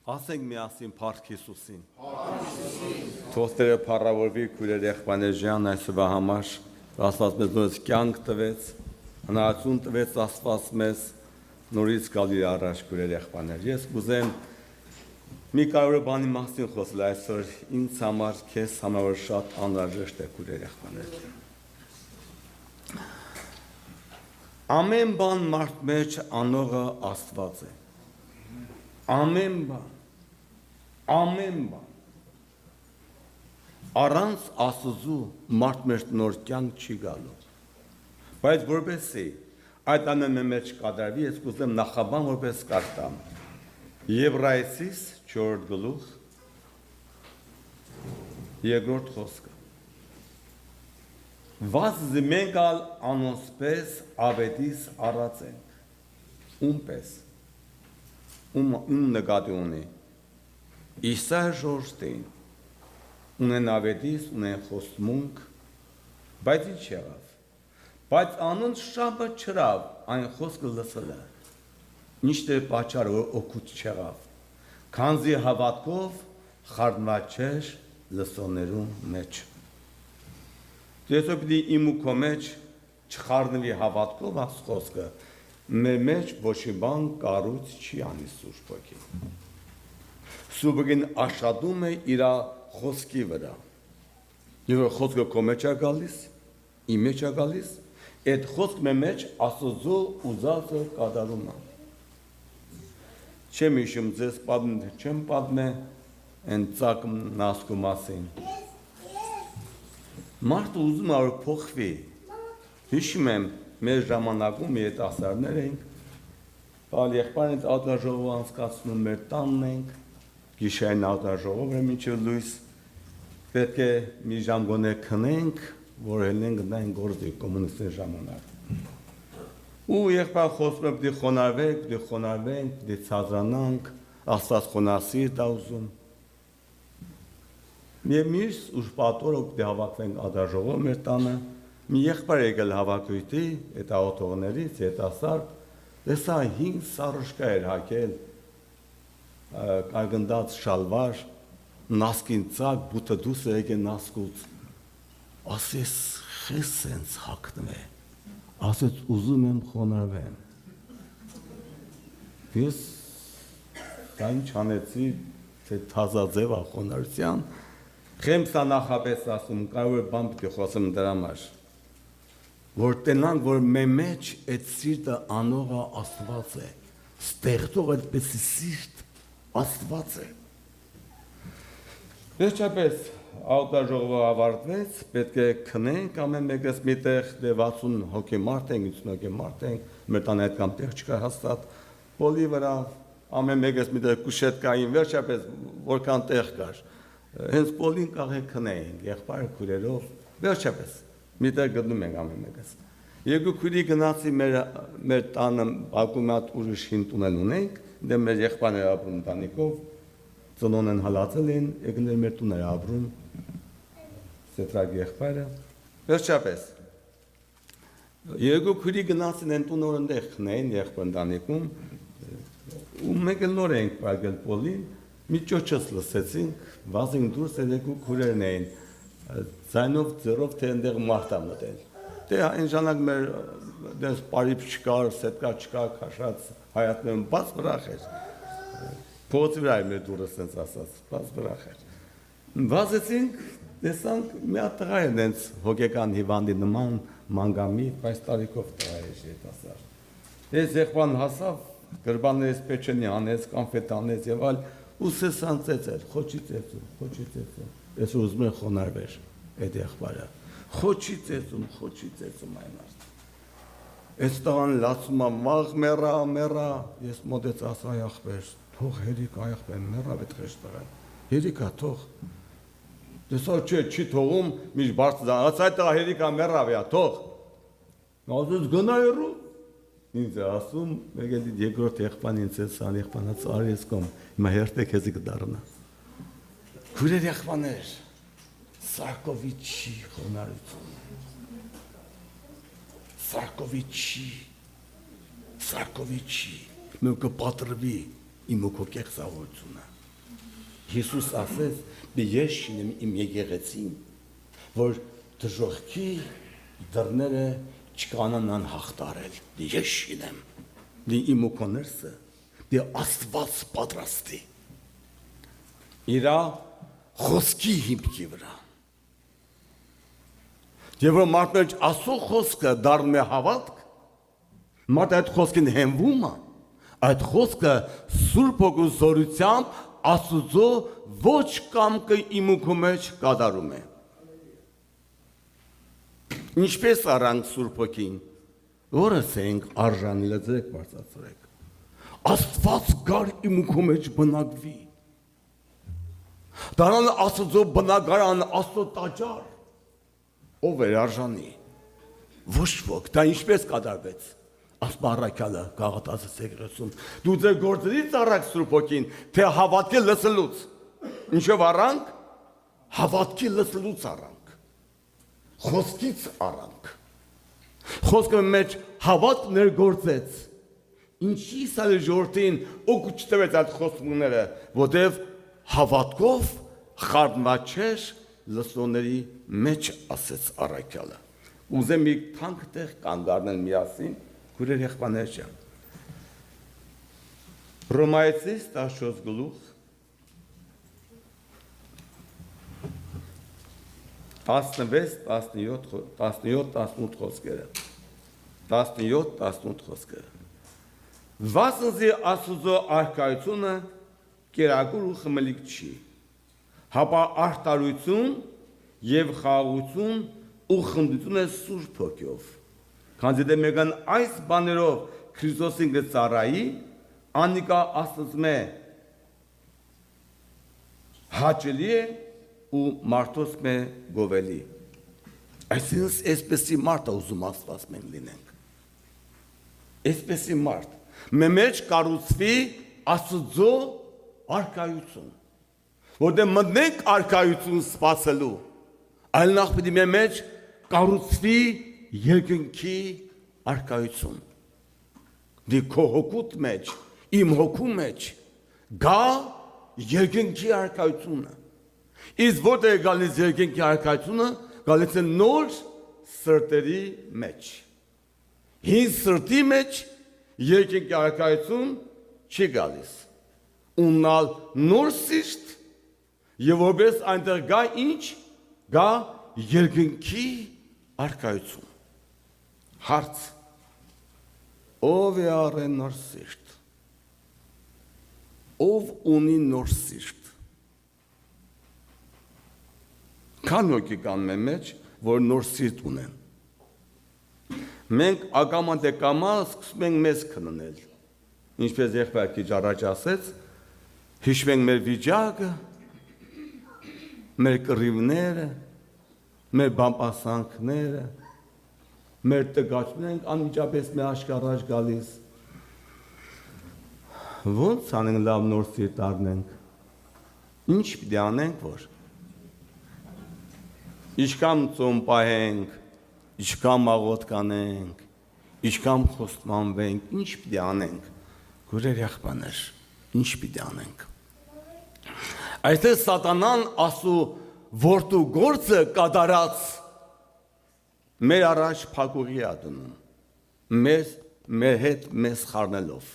Ասենք միասին Փառք Հիսուսին։ Թողտերը փառավորվի քույրեր եղբայրներյան այսօրվա համար Աստված մեզ նորից կյանք տվեց, հնարություն տվեց Աստված մեզ նորից գալու առաջ քույրեր եղբայրներ։ Ես կուզեմ մի կարևոր բանի մասին խոսել այսօր ինձ համար, քեզ համար շատ անհրաժեշտ է քույրեր եղբայրներ։ Ամեն բան մարդ մեջ անողը Աստված է։ Ամեն բան, ամեն բան, առանց Աստծու մարդ մեր նոր կյանք չի գալու, բայց որպեսզի այդ ամենի մեջ կատարվի, ես կուզեմ նախաբան որպես կարդամ, Եբրայեցիս 4 գլուխ, երկրորդ խոսքը, վասզի մենք ալ անոնցպես ավետիս առած ենք, ումպես, ում նկատի ունի, Իսա ժորժտին, ունեն ավետիս, ունեն խոստմունք, բայց ինչ եղավ, բայց անոնց շաբը չրավ, այն խոսքը լսելը, ինչ դեր պատճառը որ օգուտ չեղավ, քանզի հավատքով խառնված չէր լսողներու մեջ։ Դեսո պիտի իմ ու քո մեջ չխառնվի հավատքով այս խոսքը, մեր մեջ ոչ մի բան կառույց չի անի Սուրբ Հոգին։ Սուրբ Հոգին աշխատում է իր խոսքի վրա։ Եվ խոսքը քո մեջ է գալիս, իմ մեջ է գալիս, այդ խոսքը մեր մեջ Աստծո ուզածը կատարում է։ Չեմ հիշում ձեզ չեմ պատմե այն ծակ նասկու մասին։ Մարդը ուզում է որ փոխվի։ Հիշում եմ մեր ժամանակում երիտասարդներ ենք, բալ եղբայրից արտաժողով անցկացնում մեր տանն ենք, գիշերային արտաժողով է մինչև լույս, պետք է մի ժամ գոնե քնենք, որ հելնենք գտնային գործի կոմունիստների ժամանակ։ Ու եղբայր խոսում է պիտի խոնարհվենք, պիտի ցածրանանք, Աստված խոնարհսիրտ է ուզում։ Եվ միշտ ուրբաթօրը պիտի հավաքվենք արտաժողով մեր տանը, մի եղբայր եկել հավաքույթի, այդ աղոթողներից, երիտասարդ, տեսա 5 սառուշկա էր հագել, կարգնդած շալվար, նասկին ծակ, բութը դուս է եկել նասկուց, ասես խես սենց հագնում է, ասեց ուզում եմ խոնարհվեմ։ Ես դա ինչ անեցի, թե թազաձև է խոնարհության, խեմսա նախապես ասում, կարևոր բան պիտի խոսեմ դրա համար, որ տենանք, որ մեր մեջ այդ սիրտը անողը Աստված է, ստեղծողը այդպես սիրտ Աստված է։ Վերջապես արտաժողովը ավարտվեց, պետք է քնենք ամեն մեկս միտեղ, 60 հոգի մարդ ենք, 50 հոգի մարդ ենք, մեր տանը այդքան տեղ չկար հաստատ, բոլի վրա ամեն մեկս միտեղ կուշետկային, վերջապես որքան տեղ կար, հենց բոլին կաղեք քնեինք, եղբայր քույրերով, վերջապես միտեղ գտնում ենք ամեն մեկս։ Երկու քույրի գնացի մեր տանը բակումատ ուրիշ հին տունել ունենք, դե մեր եղբայրները ապրում տանիքով, ծնոն են հալածել են, եկնել մեր տուները ապրում, սետրակ եղբայրը, վերջապես։ Երկու քույրի գնացին են տունը որնդեղ խնեին եղբայր տանիքում, ու մեկ էլ նոր ենք պարգել պոլին, մի ճոճս լսեցինք, վազինք դուրս երկու քույրերն էին, ձայնով ձեռով թե ընդեղ մարդ է մտել։ Դե այն ժամանակ մեր դες պարիպ չկար, սետկա չկար, քաշած հայատներում բաց վրախ էր։ Փողոցի վրա մեր դուրը սենց ասած, բաց վրախ էր։ Վազեցինք, տեսանք մի հատ տղա է դենց հոգեկան հիվանդի նման մանգամի, բայց տարիքով տղա է երիտասարդ։ Ես եղբան հասավ, գրբաններից պեչենի անեց, կոնֆետ անեց եւ այլ, ու սեսան ծեծել, խոչի ծեծում։ Ես ուզում եմ խոնարհվեր այդ եղբայրը։ Խոչի ծեծում այն արդ։ Այս տղան լացում է մաղ մեռա, ես մոտեց ասա եղբայր, թող հերիք եղբայր մեռա այդ խեղճ տղան։ Հերիքա թող։ Դեսա չի թողում, միշտ բարձր ասա այդ տղա հերիքա մեռա վրա, թող։ Ասես գնա երու։ Ինձ ասում, եկել երկրորդ եղբան ինձ է սան եղբանա ծարի ես կոմ, հիմա հերթեք հեզի կդարնա։ Քույրեր եղբաներ, Սարկովիչի խոնարհություն, Սարկովիչի, մենք կպատրվի, իմ ու քո կեղծավորությունը։ Հիսուս ասեց, «Բի ես շինեմ իմ եկեղեցին, որ դժոխքի դռները չկանանան հաղթարել։ Դի ես շինեմ, դի իմ ու քո ներսը, դի Աստված պատրաստի։ Իրա խոսքի հիմքի վրա։ Եվ որ մարդը մեջ Աստծո խոսքը դառնում է հավատք, մարդը այդ խոսքին հենվում է, այդ խոսքը Սուրբ Հոգու զորությամբ Աստծո ոչ կամքը իմ ու քո մեջ կատարում է։ Ինչպես առանք Սուրբ Հոգին, որս ենք արժանի լծեք բարձրացրեք։ Աստված գար իմ ու քո մեջ բնակվի։ Դառնալ Աստծո բնակարան, Աստծո տաճար։ Ով էր արժանի։ Ոչ ոք, դա ինչպես կատարվեց։ Ասպարակալը գաղատացած եկեղեցում։ Դու ձեր գործերից առանք Սուրբ Հոգին, թե հավատքի լսելուց։ Ինչով առանք։ Հավատքի լսելուց առանք։ Խոսքից առանք։ Խոսքը մեջ հավատ ներգործեց։ Ինչի սալի ժողովրդին օգուտ չտվեց այդ խոստումները, որտև հավատքով խառնված լսողների մեջ ասեց առաքյալը։ Ուզեմ մի թանկ տեղ կանգ առնել միասին, քուրեր եղբայրներ ջան։ Հռոմայեցիս 14 գլուխ 16, 17, 18 խոսքերը։ 17, 18 խոսքերը։ Վասնզի Աստծո արքայությունը կերակուր ու խմելիք չի, հապա արտարություն և խաղաղություն ու խնդություն է Սուրբ Հոգով։ Քանզի դե մեկան այս բաներով Քրիստոսին կծառայի, անիկա Աստծմե հաճելի է ու մարդոս մե գովելի։ Այսինքն այսպեսի մարդ է ուզում Աստված մենք լինենք։ Այսպեսի մարդ մեր մեջ կառուցվի Աստծո արքայություն, որտեղ մտնենք արքայություն սպասելու, այլ նախ պիտի մեր մեջ կառուցվի երկնքի արքայություն։ Դի քո հոգուտ մեջ, իմ հոգու մեջ գա երկնքի արքայությունը։ Իսկ որտեղ է գալիս երկնքի արքայությունը, գալիս է նոր սրտերի մեջ։ Հին սրտի մեջ երկնքի արքայություն չի գալիս։ Ուննալ նոր սիրտ եւ որպես այնտեղ գա ինչ գա երկնքի արքայություն։ Հարց. ով է առեն նոր սիրտ։ Ով ունի նոր սիրտ։ Քան ոքի կան մեր մեջ, որ նոր սիրտ ունեն։ Մենք ակամա թե կամա սկսում ենք մեզ քննել։ Ինչպես եղբայր քիչ առաջ ասեց, հիշում ենք մեր վիճակը, մեր կռիվները, մեր բամբասանքները, մեր տգաճներն ենք անմիջապես մեր աշխարհ գալիս։ Ոնց անենք լավ նոր սիրտ առնենք։ Ինչ պիտի անենք, որ ինչքան ծոմ պահենք, ինչքան աղոտ կանենք, ինչքան խոստմանվենք, ինչ պիտի անենք։ Գուրեր եղբայրներ, ինչ պիտի անենք։ Այստեղ սատանան ասու որդու գործը կատարած մեր առաջ փակուղի է դնում, մեր հետ մեզ խառնելով,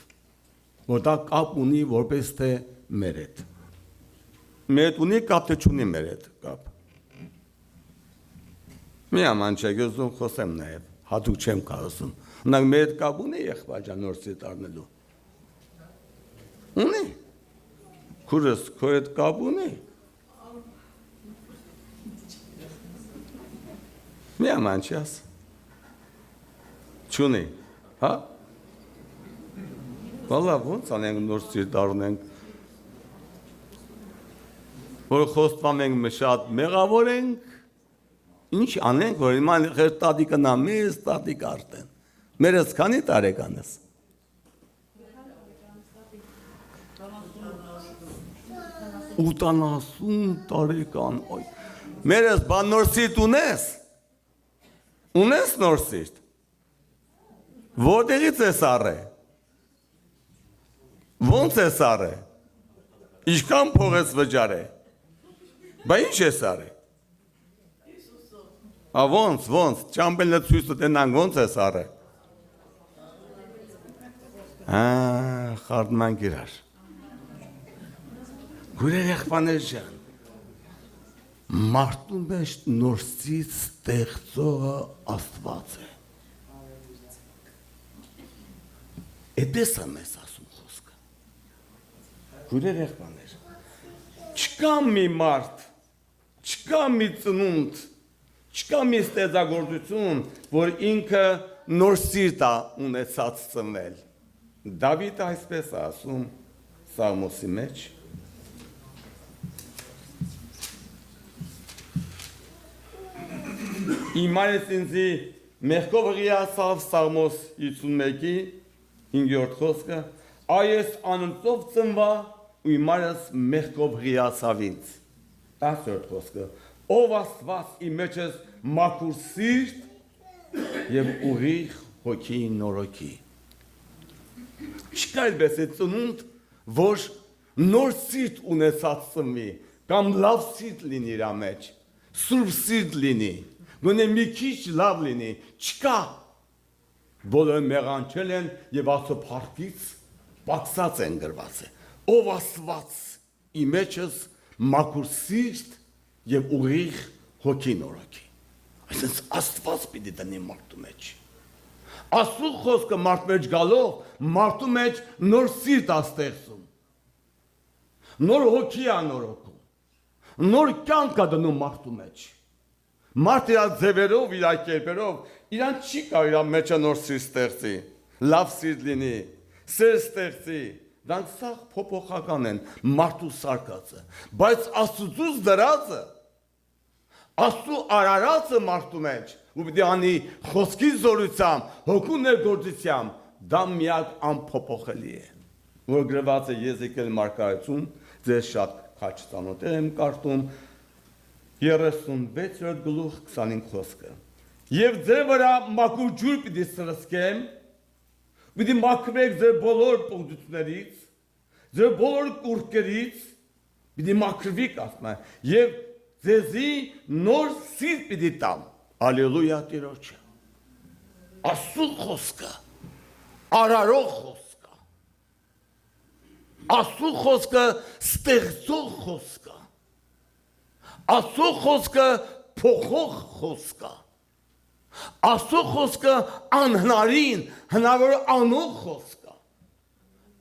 որ դա կապ ունի որպես թե մեր հետ։ Մեր հետ ունի կապ, թե չունի մեր հետ կապ։ Մի աման չէ, գոզում խոսեմ նաև, հատուկ չեմ կարասում։ Նրանք մեր հետ կապ ունի եղբայր նոր սիրտ առնելու։ Ունի։ Քուրս քո հետ կապ ունի։ Մի աման չի աս։ Չունի, հա։ Վալա ոնց անենք նոր սիրտ առնենք։ Որ խոստանում ենք շատ մեղավոր ենք, ինչ անենք, որ հիմա տատիկը նա մեզ տատիկ արդեն։ Մերս քանի տարեկան ես։ 80 տարեկան, ոյ։ Մերս բան նոր սիրտ ունես։ Ունես նոր սիրտ։ Որտեղից ես առե։ Ոնց է սարը։ Ինչքան փող ես վճարե։ Բա ինչ է սարը։ Ոնց, ճամբելը ցույց տենան ոնց է սարը։ Խարդման գիրար։ Գուրեր եղբաներ ջան։ Մարդու մեջ նորսից ստեղծողը Աստված է։ Էդպես է մեզ ասում խոսքը։ Գուրեր եղբաներ։ Չկա մի մարդ, չկա մի ծնունդ, չկա մի ստեղծագործություն, որ ինքը նոր սիրտ է ունեցած ծնվել։ Դավիթ այսպես է ասում Սաղմոսի մեջ։ Իմարես ինձի մեղքով հղիացավ Սաղմոս 51-ի 5-րդ խոսքը, այս անունով ծնվա ու իմարս մեղքով հղիացավ ինձ։ 10-րդ խոսքը, ով Աստված իմ մեջս մաքուր սիրտ եւ ուղիղ հոգի նորոգի։ Չկա այդպես է ծնունդ, որ նոր սիրտ ունեցած ծնվի, կամ լավ սիրտ լինի իր մեջ, սուրբ սիրտ լինի, գոնե մի քիչ լավ լինի, չկա։ Բոլորը մեղանչել են եւ Աստծո փառքից պակսած են գրված է։ Ով Աստված իմ մեջս մաքուր սիրտ եւ ուղիղ հոգի նորոգի։ Այսինքն Աստված պիտի դնի մարդու մեջ։ Աստծո խոսքը մարդու մեջ գալով, մարդու մեջ նոր սիրտ է ստեղծում։ Նոր հոգի է նորոգում։ Նոր կյանք է դնում մարդու մեջ։ Մարդը իր ձևերով, իր կերպերով, իրան չի կարող իր մեջը նոր սիրտ ստեղծի, լավ սիրտ լինի, սեր ստեղծի։ Դրանք սաղ փոփոխական են մարդու սարկածը, բայց Աստծուց դրածը, Աստծու արարածը մարդու մեջ, ու պիտի անի խոսքի զորությամբ, հոգու ներգործությամբ, դա միակ անփոփոխելի է, որ գրված է Եզեկիել մարգարեություն, ձեզ շատ քաչ ծանոթ եմ կարդում, 36-րդ գլուխ 25 խոսքը։ Եվ ձեր վրա մաքուր ջուր պիտի սրսկեմ, պիտի մաքրվեք ձեր բոլոր պղծություններից, ձեր բոլոր կուրքերից, պիտի մաքրվիք ասում է, եւ ձեզի նոր սիրտ պիտի տամ։ Ալելույա Տիրոջը։ Աստծո խոսքը, արարող խոսքը, Աստծո խոսքը ստեղծող խոսքը, Աստծո խոսքը փոխող խոսքը, Աստծո խոսքը անհնարին հնարավոր անող խոսքը,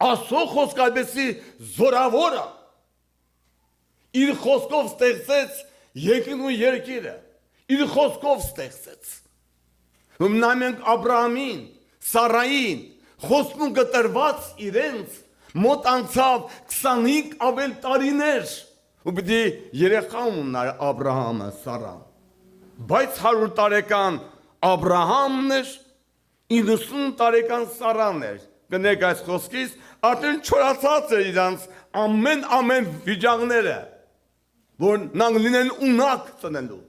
Աստծո խոսքը այդպեսի զորավոր է, իր խոսքով ստեղծեց երկրն ու երկիրը, իր խոսքով ստեղծեց։ Նայում ենք Աբրահամին, Սարային, խոստմունքը տրված իրենց, մոտ անցավ 25 ավել տարիներ, ու պիտի երեխա ունենար Աբրահամը, Սարան։ Բայց 100 տարեկան Աբրահամն էր, 90 տարեկան Սարան էր։ Կնեք այս խոսքից, արդեն չորացած էր իրանց ամեն վիճակները, որ նրանք լինեն ունակ ծնելու։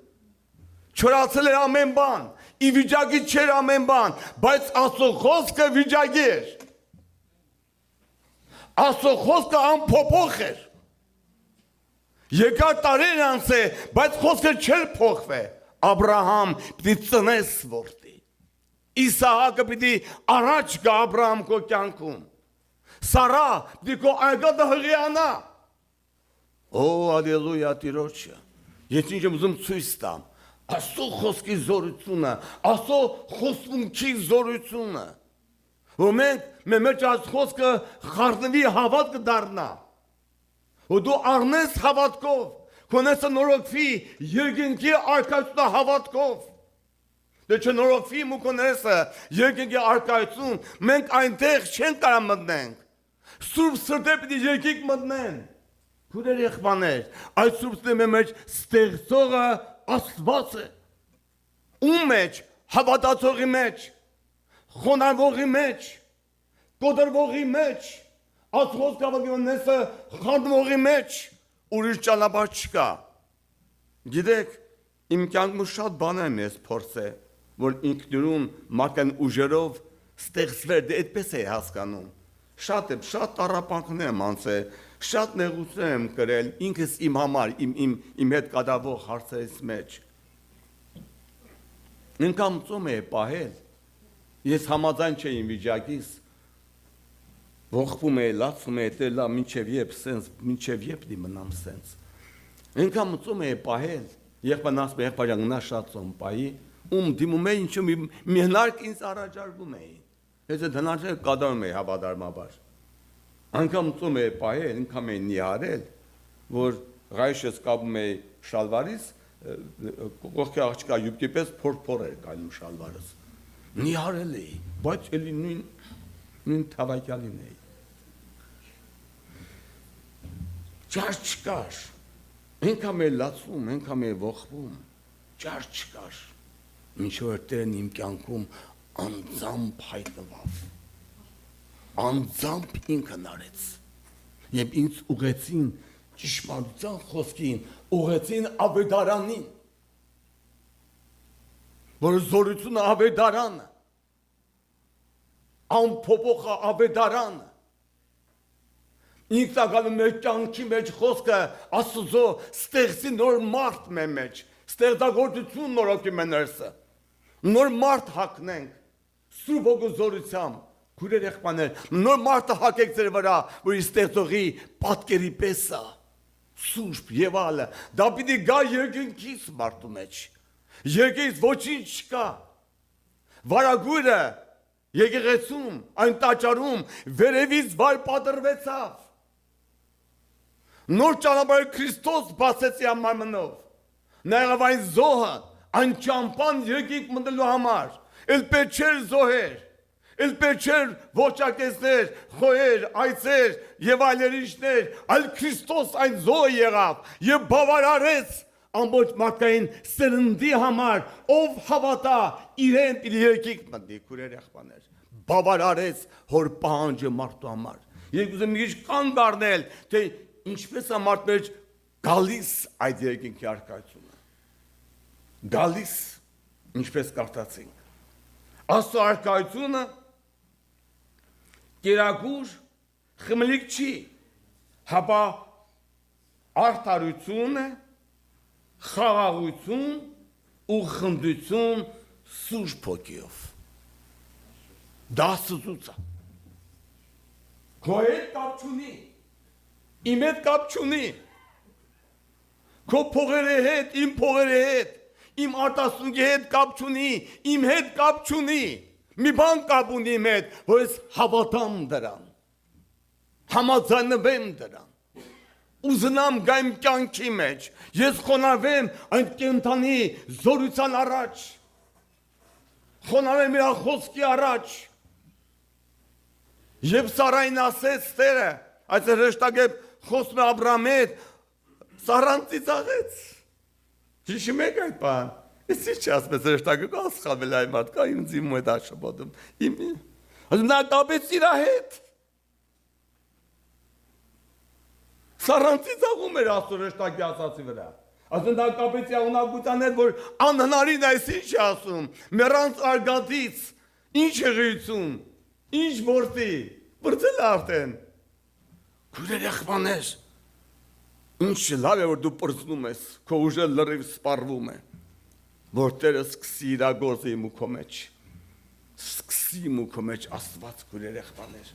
Չորացել էր ամեն բան, ի վիճակի չէր ամեն բան, բայց Աստծո խոսքը վիճակի էր։ Աստծո խոսքը անփոփոխ էր։ Երկար տարիներ անց է, բայց խոսքը չէր փոխվել։ Աբրահամ պիտի ծնես որդի։ Իսահակը պիտի առաջ գա Աբրահամ քո կյանքում։ Սարա պիտի քո արգատը հղիանա։ Օ, ալելույա Տիրոջը։ Ես ինչ եմ ուզում ցույց տամ։ Աստծո խոսքի զորությունը, Աստծո խոստումքի զորությունը։ Որ մենք մեր այս խոսքը խառնվի հավատ կդառնա։ Ու դու առնես հավատքով, քոնեսը նորոգվի երկնքի արքայությունը հավատքով։ Դե չնորոգվի ու քոնեսը երկնքի արքայություն, մենք այնտեղ չենք կարող մտնենք։ Սուրբ սրտը պիտի երկինք մտնեն։ Քուրեր եղբաներ, այդ սուրբ սրտի մեջ ստեղծողը Աստված է։ Ում մեջ, հավատացողի մեջ, խոնարհվողի մեջ, կոտրվողի մեջ, Աստծո կավագնեսը խանդվողի մեջ, ուրիշ ճանապարհ չկա։ Գիտեք, իմ կյանքում շատ բաներ եմ ես փորձել, որ ինքնուրույն մական ուժերով ստեղծվել, դե այդպես է հասկանում։ շատ տառապանքներ եմ անցել, շատ նեղություններ եմ կրել ինքս իմ համար, իմ հետ կատարվող հարցերից մեջ։ Ինքան ծում է պահել, ես համաձայն չէի իմ վիճակից, ողբում է, լացում է, տելա, մինչև երբ դիմնամ սենց։ Ինքան ծում է պահել, եղբայրն ասում է, եղբայրան նա շատ ծում պահի, դիմում է ինչու մի հնարք ինձ առաջարկում էին։ Ես այդ հնարքները կատարում էի հավատարմաբար։ Անգամ ծում է պահել, անգամ է նիհարել, որ ղայշս կապում էի շալվարից, կողքի աղջկա յուբկի պես փոր էր կայնում շալվարս։ Նիհարել էի, բայց էլի նույն թավայկյալին էի։ Ճար չկար, անգամ է լացում, անգամ է ողբում, ճար չկար։ Ինչ որ Տերն իմ կյանքում անձամբ հայտնվավ, անձամբ ինքն արեց, և ինձ ուղեցին ճշմարտության խոսքին, ուղեցին ավետարանին, որ զորությունը ավետարանը, անփոփոխ ավետարանը, ինքն ակալում մեր կյանքի մեջ խոսքը Աստծո ստեղծի նոր մարդ մեր մեջ, ստեղծագործություն նորոգի մեր ներսը, նոր մարդ հագնենք, Սուրբ Հոգու զորությամբ, քույրեր եղբայրներ, նոր մարդը հագեք ձեր վրա, որ ստեղծողի պատկերի պես է, սուրբ եւ այլը, դա պիտի գա երկնքից մարդու մեջ, երկրից ոչինչ չկա, վարագույրը եկեղեցում, այն տաճարում վերևից վար պատրվեցավ, նոր ճանապարհ Քրիստոս բացեց իր մարմնով, նաև այն զոհը, այն ճամփան երկինք մտնելու համար, էլ պետք չէր զոհեր, էլ պետք չէր ոչակեցներ, խոհեր, այծեր եւ այլերիշներ, այլ Քրիստոս այն զոհը եղավ եւ բավարարեց ամբողջ մարդկային սերնդի համար, ով հավատա, իրեն պիտի երկինք մտնի, քույրեր եղբայրներ, բավարարեց հոր պահանջը մարդու համար։ Ես ուզում եմ կանգ առնել, թե ինչպես է մարդ մեջ գալիս այդ երկինքի առկայությունը։ Գալիս, ինչպես կարդացինք։ Աստծո առկայությունը կերակուր խմելիք չի, հապա արդարություն է, խաղաղություն ու խնդություն Սուրբ Հոգիով։ Դա Աստծուց է։ Քո հետ կապ չունի, իմ հետ կապ չունի, քո փողերի հետ, իմ փողերի հետ, իմ արտասունքի հետ կապ չունի, իմ հետ կապ չունի, մի բան կապ ունի իմ հետ, որ ես հավատամ դրան, համաձայնվեմ դրան, ուզնամ գայմ կյանքի մեջ, ես խոնարհվեմ այն կենդանի զորության առաջ, խոնարհվեմ իր խոսքի առաջ, եւ Սարային ասեց Տերը, այս հրեշտակը խոսում է Աբրահամի հետ, Սարան ծիծաղեց, հիշում եք այդ բան, ես ինչ ասում ես հրեշտակը կա սխալվել այն մարդ կա ինձ իմ հետ աշապոտում, նա կապեց իր հետ, Սարան ծիծաղում էր Աստծո հրեշտակի ասացի վրա, ասում նա կապեց իր ունակության հետ, որ անհնարին այս ինչ է ասում, մեռանց արգատից, ինչ հղիություն, ինչ որդի, բրծել արդեն, քույրեր եղբայրներ, ինչ լավ է որ դու պրծնում ես, քո ուժը լրիվ սպառվում է, որ Տերը սկսի իրագործի իմ ու քո մեջ, սկսի իմ ու քո մեջ Աստված քույրեր եղբայրներ,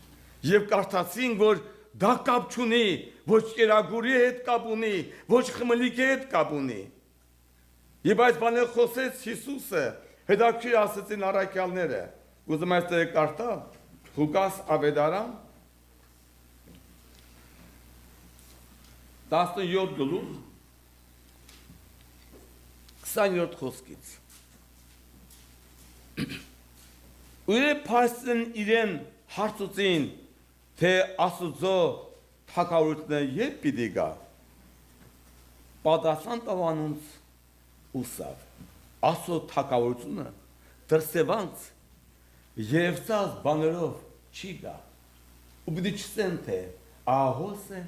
եւ կարդացինք, որ դա կապ չունի, ոչ կերակուրի հետ կապ ունի, ոչ խմելիքի հետ կապ ունի, եւ այս բաները խոսեց Հիսուսը, հետաքրքիր ասեցին առաքյալները, ուզում ես դե կարդա, Ղուկաս ավետարան 17 գլուխ 27 խոսքից Ուրե փաստեն իրեն հարցուցին, թե Աստծո թագավորությունը երբ պիտի գա, պատասխան տվանունց ուսավ, Աստծո թագավորությունը դրսևանց երևցած բաներով չի գա, ու պիտի չսեն, թե ահոս է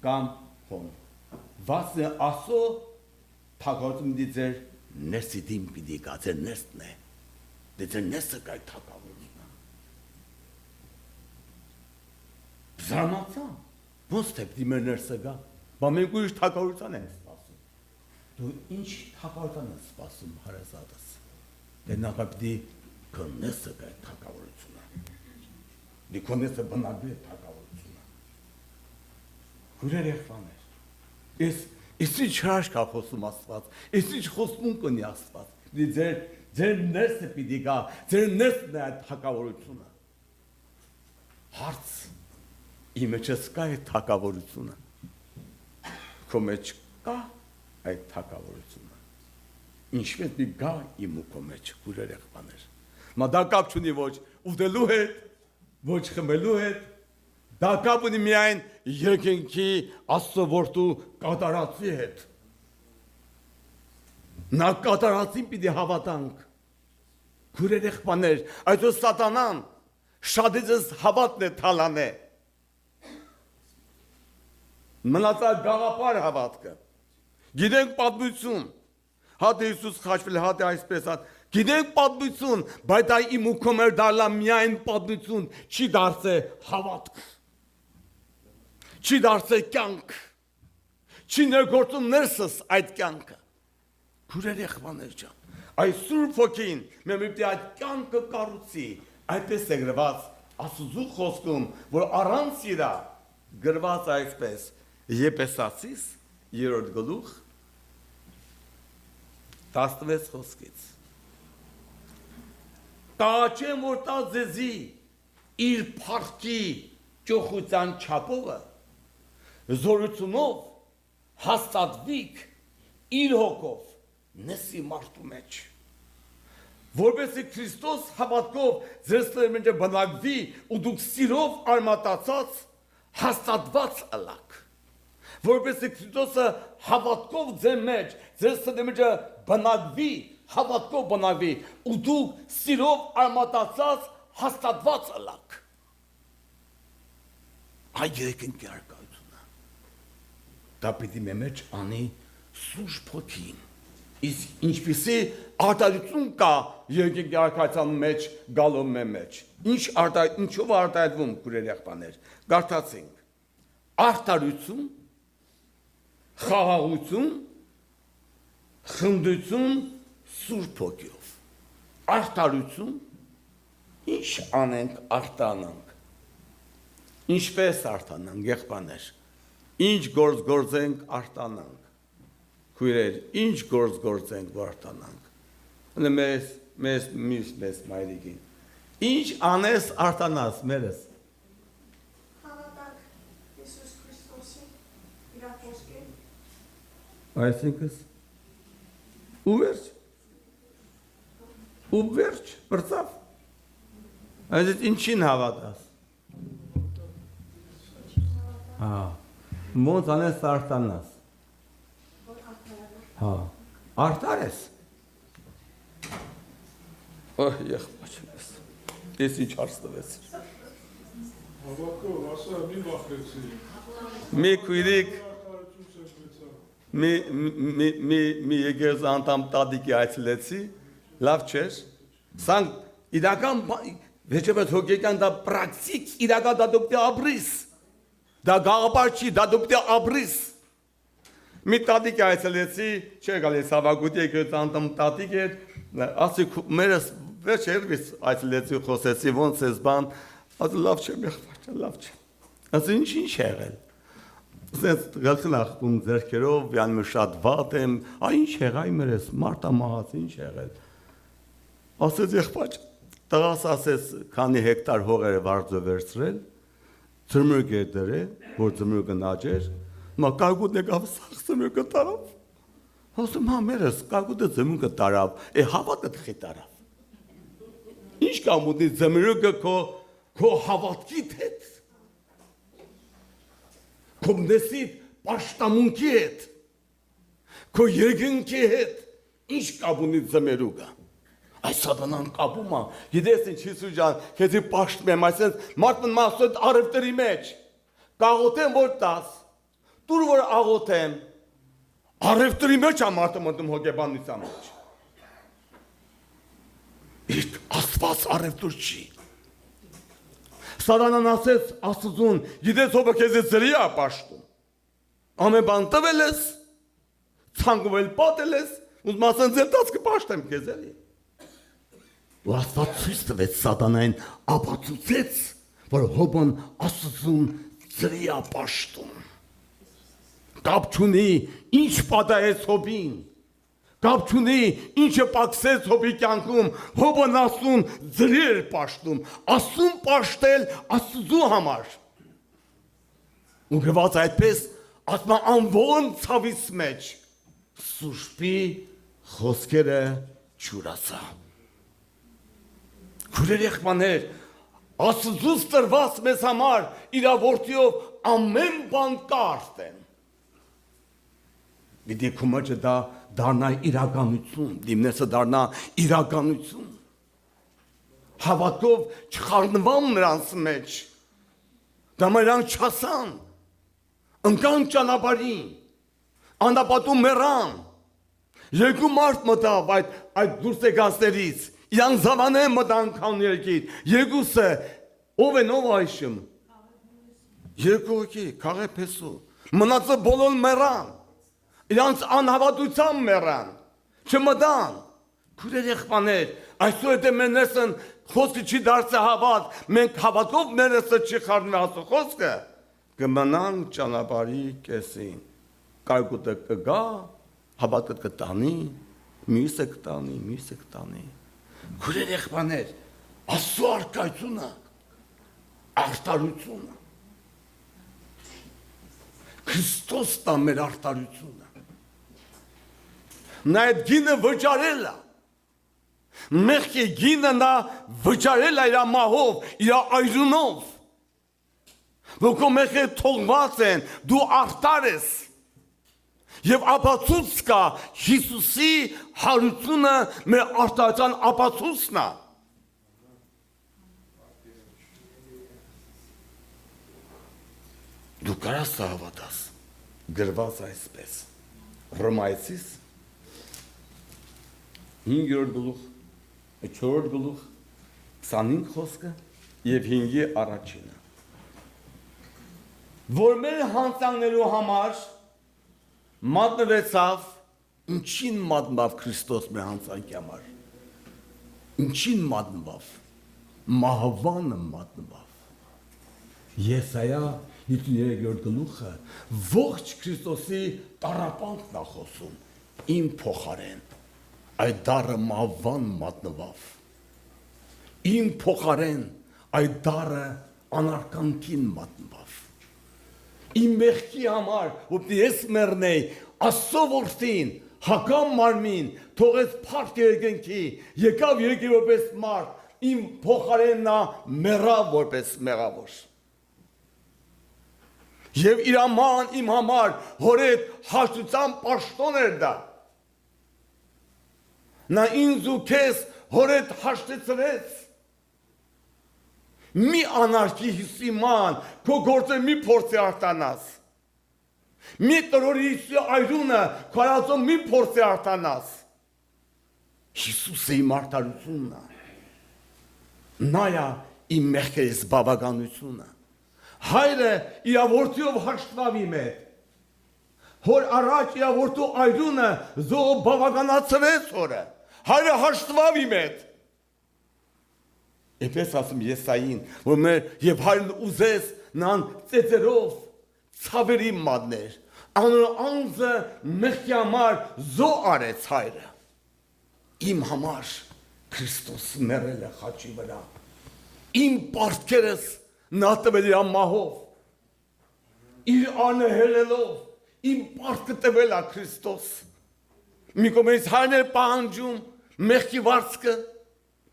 կամ հոն, վասն Աստծո թագավորությունը պիտի ձեր ներսիդին պիտի գա, ձեր ներսն է, դե ձեր ներսը կայ թագավորությունը, Զարմացան։ Ոնց թե պիտի մեր ներսը գա։ Բա մենք ուրիշ թակավորության ենք սպասում։ Դու ինչ թակավորության ես սպասում հարազատս։ Դե նախապիտի քննեսը գա թակավորությունը։ Դի քննեսը բնագի թակավորությունը։ Հուրեր եղբաներ։ Ես ինչ հրաշք ա խոսում Աստված, ես ինչ խոսում կնի Աստված։ Դի ձեր ներսը պիտի գա, ձեր ներսն է այդ թակավորությունը։ Հարց իմ մեջս կա այդ թակավորությունը։ Քո մեջ կա այդ թակավորությունը։ Ինչպես մի գա իմ ու քո մեջ հուրեր եղբաներ։ Մա դա կապ չունի ոչ ուտելու հետ, ոչ խմելու հետ, դա կապ ունի միայն երկնքի Աստծո որդու կատարածի հետ։ Նա կատարածին պիտի հավատանք։ Հուրեր եղբաներ, այսօր սատանան շատիցս հավատն է թալանե։ Մնացած գաղափար հավատքը։ Գիտենք պատմություն։ Հատե Հիսուս խաչվել, հատե այսպես հատ։ Գիտենք պատմություն, բայց դա իմ ու քո մեր դառնա միայն պատմություն, չի դարձե հավատք։ Չի դարձե կյանք։ Չի ներգործում ներսս այդ կյանքը։ Հուրեր եղբաներ ջան։ Այս Սուրբ Հոգին մեր պիտի այդ կյանքը կառուցի։ Այդպես է գրված Աստծո խոսքում, որ առանց իրա գրված այսպես Եփեսացիս 3-րդ գլուխ 16 խոսքից։ Տաճեմ որ տա ձեզի իր փառքի ճոխության չափովը զորությունով հաստատվիկ իր հոգով նսի մարդու մեջ որովհետև Քրիստոս հավատքով ձեր սրտերի մեջ բնակվի ու դուք սիրով արմատացած հաստատված ըլաք որովհետև Քրիստոսը հավատքով ձեր մեջ ձեր սրտերի մեջ բնակվի հավատքով բնակվի ու դուք սիրով արմատացած հաստատված ըլաք այդ երկնքի արկայությունը դա պիտի մեր մեջ անի Սուրբ Հոգին իսկ ինչպիսի արտահայտություն կա երկնքի արկայության մեջ գալու մեջ ինչով արտահայտվում քուրեր եղբաներ գարտացինք արտարություն խաղաղություն խնդություն Սուրբ Հոգիով արտարություն ինչ անենք արտանանք ինչպես արտանանք եղբաներ ինչ գործ գործենք արտանանք քույրեր ինչ գործ գործենք որ արտանանք մեզ մայրիկին ինչ անես արտանաս մերս հավատանք Հիսուս Քրիստոսի իր խոսքին այսինքն ու վերջ բրծավ այսինքն ինչին հավատաս ոնց անես արտանաս արտար ես եղբայր ես ես ինչ հարցնվեց Հավատքով ասա մի վախեցի մի քույրիկ մի եկեղեցի անդամ տատիկի այցելեցի լավ չէր սանք իրական վեճեպետ հոգեկան դա պրակտիկ իրական դա դու պիտի ապրիս դա գաղափար չի դա դու պիտի ապրիս մի տատիկ այցելեցի, չէ գալիս հավագուտի եկեղեցի անդամ տատիկ էր, ասի մերս վերջ երբից այցելեցի խոսեցի ոնց ես բան, ասի լավ չէ եղբայր, լավ չէ։ Ասի ինչ եղել։ Ասես գալցին ախտում ձեռքերով, յանը շատ վատ եմ, ինչ եղայ մերս, մարտամահաց ինչ եղել։ Ասեց եղբայր, տղաս ասեց քանի հեկտար հող էր վարձը վերցրել, ծմրուկ է դրել, որ ծմրուկը նաճեր Մա կարգուտն եկավ սաղսմյոկը տարավ, ասում հա մերս կարգուտը ձմյոկը տարավ, հավատը թխի տարավ։ Ինչ կամ ուտի ձմյոկը քո հավատքիդ հետ, քո նեսիդ պաշտամունքի հետ, քո երկնքի հետ, ինչ կամ ունի ձմյոկը։ Այս սատանան կապում է, գիտես ինչ Հիսուս ջան, քեզի պաշտում եմ, այսինքն մարդն մասոտ արևտրի մեջ, կաղոթեմ որ տաս, Դուր որ աղոթեմ, արևտրի մեջ ամարտը մտնում հոգեբանության մեջ։ Իսկ Աստված արևտուր չի։ Սատանան ասեց Աստծուն, գիտես ով քեզ ծրի է ապաշտում։ Ամեն բան տվել ես, ցանկվել պատել ես, ու մասն ձերտած կպաշտեմ քեզ էլի։ Ու Աստված ցույց տվեց Սատանային, ապացուցեց, որ Հոբն Աստծուն ծրի է ապաշտում։ Կապ չունի ինչ պատահեց Հոբին, կապ չունի ինչը պակսեց Հոբի կյանքում, Հոբն Աստծուն ծրի էր պաշտում, Աստծուն պաշտել Աստծու համար։ Ու գրված այդպես, ասма անվոն ցավից մեջ սուրբի խոսքերը չուրացա։ Քուրեր եղբաներ, Աստծուց տրված մեզ համար իրավորտիով ամեն բան կարթ են։ Գիտի քումաճը դա դառնա իրականություն, դիմնեսը դառնա իրականություն։ Հավատով չխառնվան նրանց մեջ, դա նրանք չասան, ընկան ճանապարհին, անապատում մեռան, երկու մարդ մտավ այդ դուրս եկածներից, իրան զավանեն մտան քան երկիր, երկուսը, ով են ով այշմ, երկու հոգի, քաղե փեսու, մնացը բոլոր մեռան, իրանց անհավատության մեռան, չմտան, քուրեր եղբաներ, այսօր եթե մեներսն խոսքը չի դարձը հավատ, մենք հավատով ներսը չի խարնվի ասու խոսքը, կմնան ճանապարհի կեսին, կարգուտը կգա, հավատը կտանի, մյուսը կտանի, քուրեր եղբաներ, Աստծո արկայությունը, արտարությունը, Քրիստոսն է մեր արտարությունը, նա այդ գինը վճարել է, մեղքի գինը նա վճարել է իր մահով, իր այրունով, որ քո մեղքերը թողված են, դու արտար ես, և ապացույց կա Հիսուսի հարությունը մեր արտարության ապացույցն է։ Դու կարաս հավատաս, գրված այսպես, Հռոմայեցիս 5-րդ գլուխ, 4-րդ գլուխ, 25 խոսքը և 5-ի առաջինը։ Որ մեր հանցանքներու համար մատնվեցավ, ինչին մատնվավ Քրիստոս մեր հանցանքի համար, ինչին մատնվավ, մահվանը մատնվավ։ Եսայա 53-րդ գլուխը ողջ Քրիստոսի տառապանքն է խոսում, իմ փոխարեն, այդ դառը մահվան մատնվավ, իմ փոխարեն, այդ դառը անարկանքին մատնվավ, իմ մեղքի համար, որ ես մեռնեի, Աստծո որդին, հակամ մարմին, թողեց փառք երկնքի, եկավ երկրի որպես մարդ, իմ փոխարեն նա մեռավ որպես մեղավոր։ Եվ իր աման իմ համար հորետ հաշտության պաշտոն էր դա։ Նա ինձ ու քեզ հորետ հաշտեցրեց։ Մի անարգի հիսիման, քո գործը մի փորձի արտանաս։ Մի տրորի Հիսուսի այրունը, քո արածով մի փորձի արտանաս։ Հիսուսը իմ արտարությունն է։ Նա է իմ մեղքերից բավականությունը։ Հայրը իրավորտիով հաշտվավ իմ հետ։ Հոր առաջ իրավորտու այրունը զոհ բավականացրեց հորը։ Հայրը հաշտվավ իմ հետ։ Էպես ասում Եսային, որ մեր և հայրն ուզես նան ծեծերով ցավերի մատներ, անոր անձը մեղքի համար զոհ արեց հայրը։ Իմ համար Քրիստոս մեռել է խաչի վրա։ Իմ պարտքերս նա տվել իր մահով, իր անը հելելով, իմ պարտքը տվել է Քրիստոս։ Մի կողմից հայրն է պահանջում մեղքի վարձքը,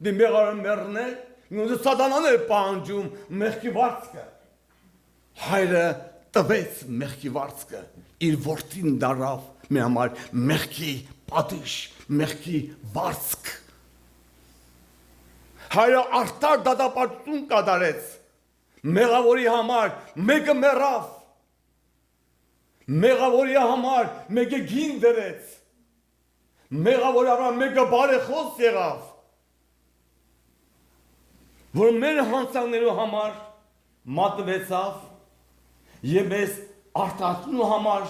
դե մեղարը մեռնել, մի կողմից սատանան է պահանջում մեղքի վարձքը։ Հայրը տվեց մեղքի վարձքը, իր որդին դարավ մեր համար մեղքի պատիժ, մեղքի վարձք։ Հայրը արտար դատապարտություն կատարեց մեղավորի համար, մեկը մեռավ, մեղավորի համար մեկը գին դրեց, մեղավորի համար մեկը բարեխոս եղավ, որ մեր հանցանքներու համար մատնվեցավ եւ մեզ արտացնու համար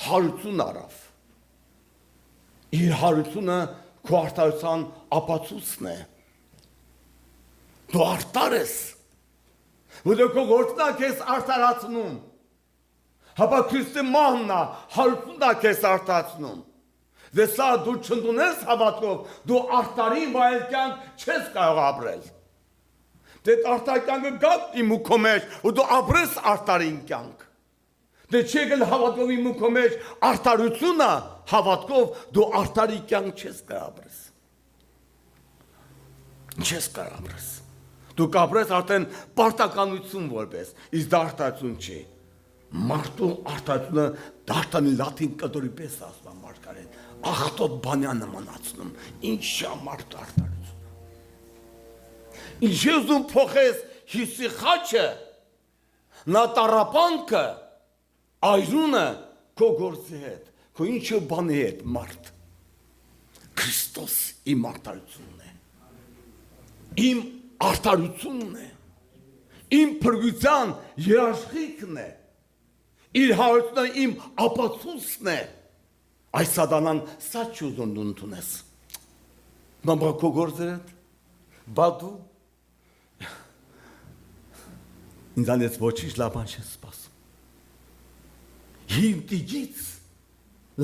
հարություն արավ։ Իր հարությունը քո արտահայտության ապացույցն է։ Դու արտար ես, որ քո գործնա քեզ արտարացնում։ Հապա Քրիստի մահնա հարությունն է քեզ արտացնում։ Դե սա դու չընդունես հավատքով, դու արտարին վայել կյանք չես կարող ապրել։ Դե արտար կյանքը գա իմ ու քո մեջ, ու դու ապրես արտարին կյանք։ Դե չեկել հավատքով իմ ու քո մեջ արտարությունը հավատքով դու արտարի կյանք չես կարող ապրես։ Չես կարող ապրես։ Դու կապրես արդեն պարտականություն որպես, իսկ դա արտարություն չի։ Մարդու արտարությունը դարտանի լատին կտորի պես ասում մարդկարեն, աղտոտ բանյան նմանացնում, ինչա մարդու արտարություն։ Ինչ ուզում փոխես Հիսուսի խաչը, նա տառապանքը, այրունը քո գործի հետ, քո ինչ բանի հետ մարդ։ Քրիստոս իմ արտարությունն է։ Իմ արտարությունն է, իմ փրկության երաշխիքն է, իր հարությունը իմ ապացույցն է, այս սատանան սա չուզում դու ընդունես, մամա քո գործերդ, բա դու, ինձանից ոչինչ լավան չես սպասում, հիմտիգից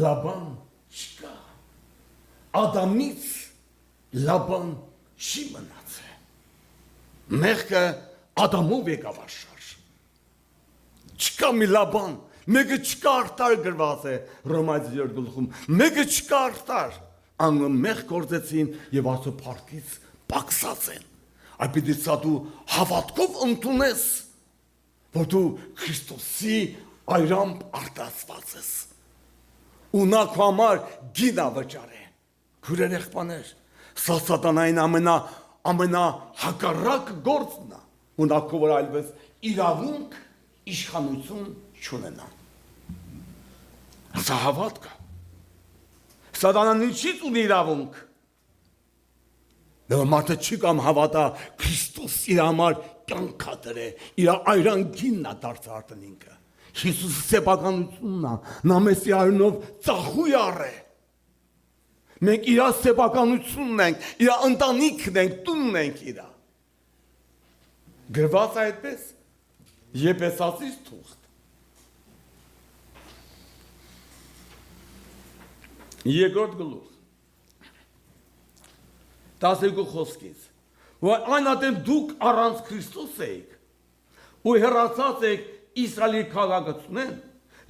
լավան չկա, Ադամից լավան չի մնացել, մեղքը Ադամով եկավ աշխարհ։ Չկա մի լաբան, մեկը չկա արտար գրված է Հռոմայացի 3 գլխում, մեկը չկա արտար, անգամ մեղ գործեցին եւ Աստծո փառքից պակսած են։ Այդպիսի սա դու հավատքով ընդունես, որ դու Քրիստոսի այրամբ արտացված ես։ Ու նա քո համար գինա վճար է։ Քուրեր եղբայրներ, սա սատանային ամենահակառակ գործն է, ու նա քո վրա այլևս իրավունք, իշխանություն չունենա։ Սա հավատք է։ Սատանան ինչի՞ց ունի իրավունք։ Դեռ մարդը չի կամ հավատա Քրիստոս իր համար կյանք է դրել, իր այրանգինն է դարձել արտընինքը։ Հիսուսի սեփականությունն է, նա մեզ արյունով ծախույր առե։ Մենք իր սեփականությունն ենք, իր ընտանիքն ենք, տունն ենք իր։ Գրված այդպես Եփեսացիս թուղթ 2 գլուխ 12 խոսքից, որ այն ատեն դուք առանց Քրիստոս եք, ու հեռացած եք Իսրայելի քաղաքացունեն,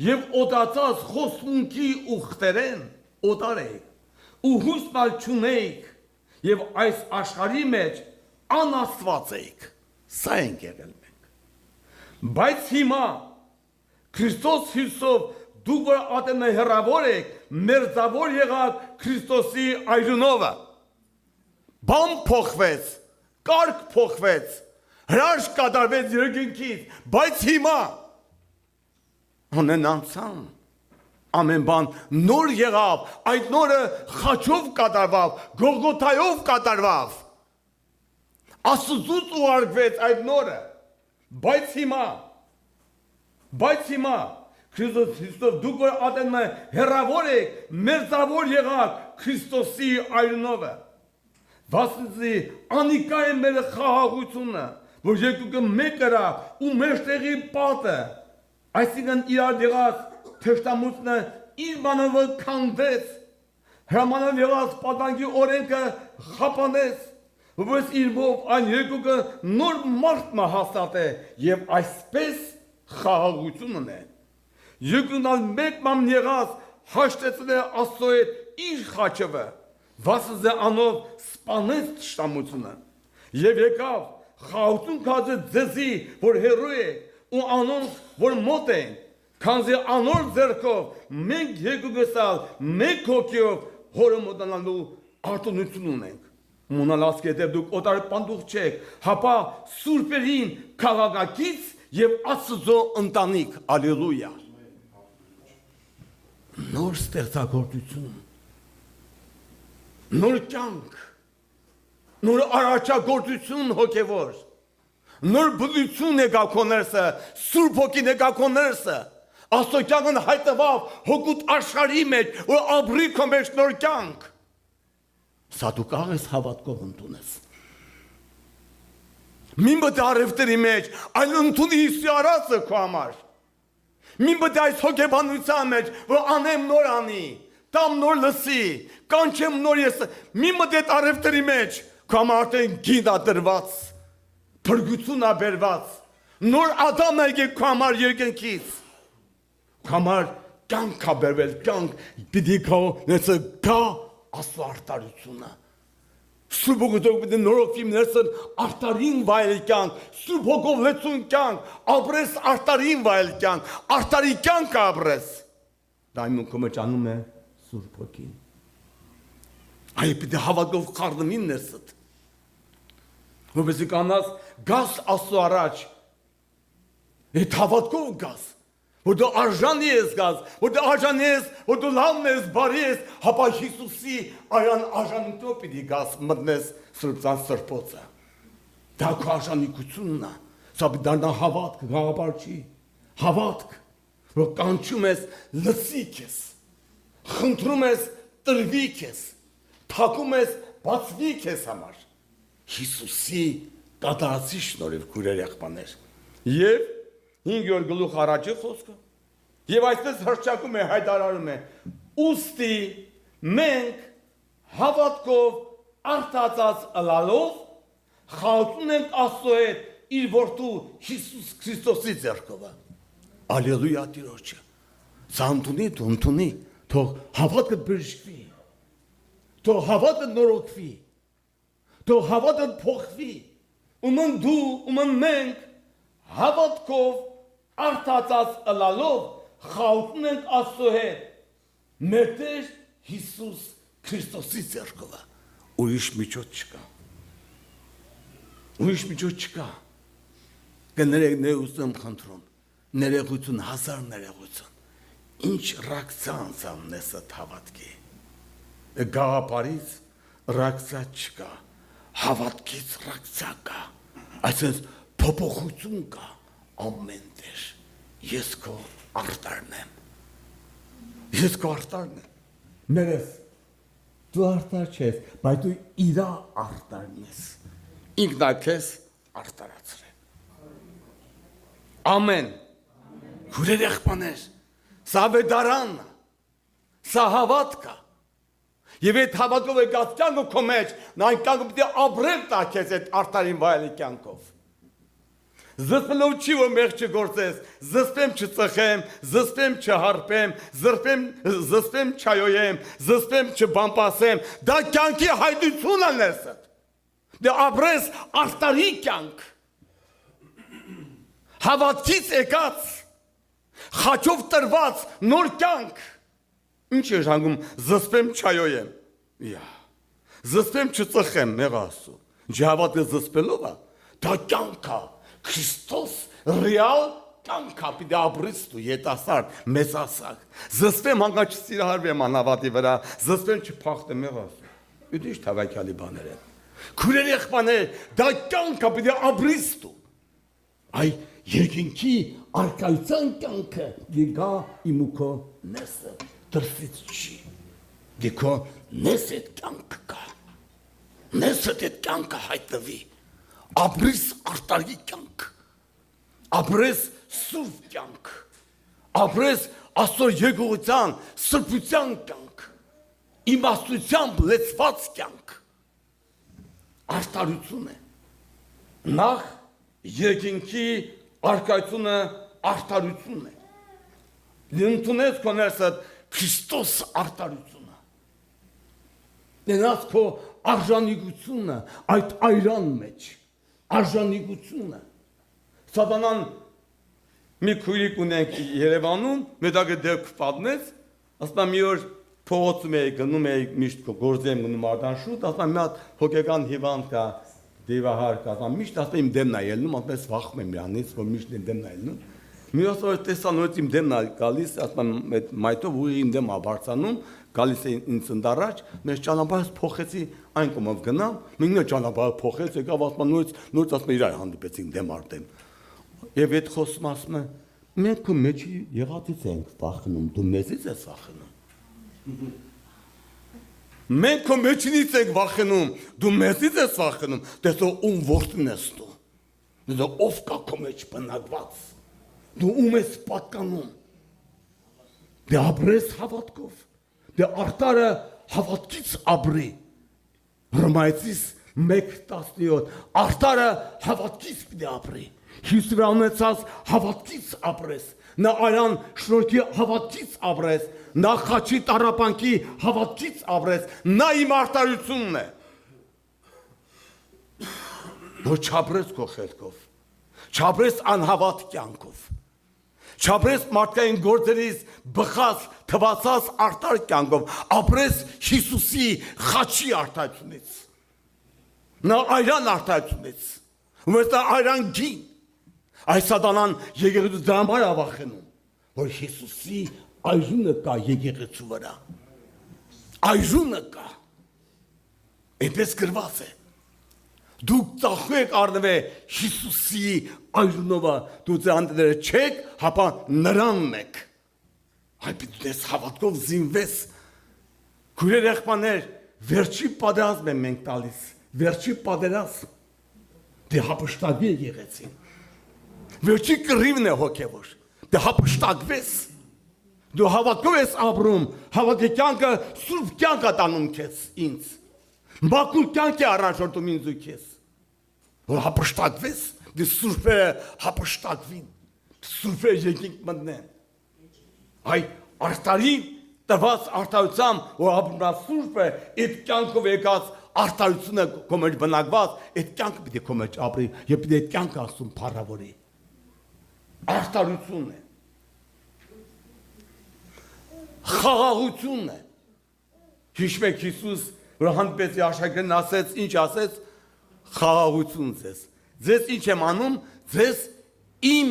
և օտացած խոսունքի ուխտերեն օտար եք, ու հուսմալ չունեիք, և այս աշխարհի մեջ անաստված եք, սա ենք եղել մենք։ Բայց հիմա Քրիստոս Հիսուսով դուք որ ատենը հեռավոր եք, մերձավոր եղաք Քրիստոսի այրունովը։ Բան փոխվեց, կարգ փոխվեց, հրաշք կատարվեց երկնքից, բայց հիմա անեն անցան, ամեն բան նոր եղավ, այդ նորը խաչով կատարվավ, Գողգոթայով կատարվավ, Աստծուց ուղարկվեց այդ նորը, բայց հիմա Քրիստոս Հիսուսով դուք որ ատենը հեռավոր եք, մերձավոր եղաք Քրիստոսի այրունովը։ Վասնզի անիկա է մեր խաղաղությունը, որ երկուքը մեկըրա ու մեջտեղի պատը, այսինքն իրար եղած թշնամությունը իր մանավը քանդվեց, հրամանով եղած պատանքի օրենքը խափանեց, որպես իրբով այն երկուքը նոր մարդը հաստատե և այսպես խաղաղությունն է։ Երկուքն ալ մեկ ման եղած հաշտեցել է Աստծո հետ իր խաչովը, վասնզի անով սպանեց թշնամությունը, և եկավ խաղաղություն կազմեց ձեզի, որ հեռու է, ու անոնց, որ մոտ են, քանզի անոր ձեռքով մենք երկուքս ալ մեկ հոգիով հորը մոտենալու արտոնություն ունենք։ Մոնալասկ հետև դուք օտար պանդուխ չեք, հապա սուրբերին քաղաքակից և Աստծո ընտանիք, ալելույա։ Նոր ստեղծագործություն, նոր կյանք, նոր առաջագործություն հոգևոր, Նոր բնություն եկա քո ներսը, Սուրբ Հոգին եկա քո ներսը։ Աստծո կյանքն հայտնվավ հոգուտ աշխարհի մեջ, որ ապրի քո մեջ նոր կյանք։ Սա դու կարող ես հավատքով ընդունես։ Մին բդ արևտրի մեջ, այլ ընդունի Հիսուսի արածը քո համար։ Մին բդ այս հոգեբանության մեջ, որ անեմ նոր անի, տամ նոր լսի, կանչեմ նոր ես, մին բդ այդ արևտրի մեջ, քո համար արդեն գինա դրված, փրկություն ա բերված, նոր Ադամ եկե քո համար երկնքից, քո համար կյանք ա բերվել, կյանք, պիտի քո ներսը գա Աստծո արտարությունը։ Սուրբ Հոգով պիտի նորոգվի ներսն արտարին վայել կյանք, Սուրբ Հոգով լեցուն կյանք, ապրես արտարին վայել կյանք, արտարի կյանք ապրես։ Դա իմ քո մեջ անում է Սուրբ Հոգին։ Այ պիտի հավատով խառնվի ներսդ։ Որպեսզի կանաս գաս Աստծո առաջ, այդ հավատքով գաս, որ դու արժանի ես գաս, որ դու արժանի ես, որ դու լավն ես, բարի ես, հապա Հիսուսի այան արժանիքով պիտի գաս մտնես Սրբծան սրբոցը։ Դա քո արժանիքությունն է, սա պիտի դառնա հավատք, գաղափար չի, հավատք, որ կանչում ես լսի քեզ, խնդրում ես տրվի քեզ, թակում ես բացվի քեզ համար։ Հիսուսի կատարածի շնորհիվ քուրեր եղբաներ։ Եվ 5-րդ գլուխ առաջի խոսքը։ Եվ այսպես հռչակում է, հայտարարում է. ուստի մենք հավատքով արտածած ըլալով խաղացում ենք Աստծո հետ իր որդու Հիսուս Քրիստոսի ձեռքով։ Ալելույա Տիրոջը։ Սա ընդունի, դու ընդունի, թող հավատքը բժշկվի, թող հավատքը նորոգվի, թող հավատքը փոխվի, ումն դու, ումն մենք հավատքով արտածած ըլալով խաղացում ենք Աստծո հետ մեր Տեր Հիսուս Քրիստոսի ձեռքով։ Ուրիշ միջոց չկա։ Ուրիշ միջոց չկա։ Ներողություն խնդրում, ներողություն, հազար ներողություն։ Ինչ ռակցանց ամնեսը հավատքի։ Գաղափարից ռակցա չկա, հավատքից ռակցա կա, այսպես փոփոխություն կա ամեն տեղ։ Ես քո արտարն եմ։ Ես քո արտարն եմ։ Ներես, դու արտար չես, բայց դու իրա արտարն ես։ Ինքնա քեզ արտարացրե։ Ամեն։ Քուրեր եղբաներ, սա վեդարան, սա հավատքա։ Եվ այդ հավատքով է գած կյանքը քո մեջ, նա այն կյանքը պիտի ապրել տա քեզ այդ արտարին վայելի կյանքով։ Զսպելով չի, որ մեղ չգործես, զսպեմ չծխեմ, զսպեմ չհարպեմ, զսպեմ չայոյեմ, զսպեմ չբամպասեմ, դա կյանքի հայտություն է ներսդ, դե ապրես արտարի կյանք, հավատքից եկած, խաչով տրված նոր կյանք, ինչ է ժանգում, զսպեմ չայոյեմ, զսպեմ չծխեմ, մեղ ասու, ջհավատը զսպելով է, դա կյանք է, Քրիստոս ռեալ կյանքա պիտի ապրես դու ետասարդ, մեծասակ, զսպեմ հանգա չսիրահարվեմ անհավատի վրա, զսպեմ չփախտեմ եղասու, իդ ինչ թավայքալի բաներ են, քուրեր եղբաներ, դա կյանքա պիտի ապրես դու, այ երկինքի արկայության կյանքը դիգա իմ ու քո նեսը դրսից չի, դիքո նես էդ կյանքը կա, նեսը էդ կյանքը հայտնվի, ապրես արտարի կյանք, ապրես սուրբ կյանք, ապրես Աստծո եկողության, սրբության կյանք, իմաստությամբ լեցված կյանք, արտարություն է, նախ երկինքի արկայությունը արտարություն է, ընդունես քո ներսդ Քրիստոս արտարությունը, դենաս քո արժանիքությունը այդ այրան մեջ, արժանիքությունը, սատանան մի քույրիկ ունենք Երևանում, մեդակը դեպք պատմեց, ասպա մի օր փողոցում էի, գնում էի, միշտ գործեմ գնում արդան շուտ, ասպա մի հատ հոգեկան հիվանդ կա, դիվահար կա, ասպա միշտ ասպա իմ դեմն է ելնում, ասպես վախում եմ իրանից, որ միշտ դեմն է ելնում, Մյուս օր տեսան որ իմ դեմն ալ գալիս, ասում այդ մայթով ու իմ դեմ աբարձանում, գալիս է ինձ ընդառաջ, մեզ ճանապարհը փոխեցի այն կողմով գնամ, մինչև ճանապարհը փոխեց, եկավ ասում նույնց ասում իրար հանդիպեցինք դեմ առ դեմ։ Եվ այդ խոսում ասում է, մենք քո մեջի եղածից ենք վախենում, դու մեզից ես վախենում։ Մենք քո մեջինից ենք վախենում, դու մեզից ես վախենում, տեսո ում որդին ես դու։ Դու ով կա քո մեջ բնակված։ Դու ում ես պատկանում։ Դե ապրես հավատքով։ Դե արտարը հավատքից ապրի։ Հռոմայեցիս 1:17 արտարը հավատքից պիտի ապրի։ Հիսուսը վրա ունեցած հավատքից ապրես։ Նա արյան շնորհքի հավատքից ապրես։ Նա խաչի տառապանքի հավատքից ապրես։ Նա իմ արտարությունն է։ Ոչ չապրես քո խելքով։ Չապրես անհավատ կյանքով։ Չապրես մարդկային գործերից բխած, թվացած արտար կյանքով, ապրես Հիսուսի խաչի արտարությունից։ Նա այրան արտարությունից, ումեստա այրան գին, այս սատանան եկեղեցու դրամբար ավախենում, որ Հիսուսի այրունը կա եկեղեցու վրա, այրունը կա, այնպես գրված է, դուք ծախու եք արնվե Հիսուսի այրունովը, դու ձանդները չեք, հապա նրանն եք, այպիտ դես հավատքով զինվես, քուրեր եղբաներ, վերջի պատերազմ են մենք տալիս, վերջի պատերազմ, դե հապշտագի է եղեցին, վերջի կռիվն է հոգևոր, դե հապշտագվես, դու հավատքով ես ապրում, հավատքի կյանքը սուրբ կյանք է տանում քեզ ինձ, մաքուր կյանք է առաջորդում ինձ ու քեզ, որ հապշտագվես, դե սուրբերը հապշտագվին, սուրբերը եկինք մտնեն, այ արտարի տված արտարությամբ, որ ապրումնա սուրբը, այդ կյանքով եկած արտարությունը քո մեջ բնակված, այդ կյանքը պիտի քո մեջ ապրի, եւ պիտի այդ կյանքը ասում փառավորի։ Արտարությունն է։ Խաղաղությունն է։ Հիշում եք Հիսուս, որ հանդիպեցի աշակերտին ասեց, ինչ ասեց, խաղաղություն ձեզ։ Ձեզ ինչ եմ անում, ձեզ իմ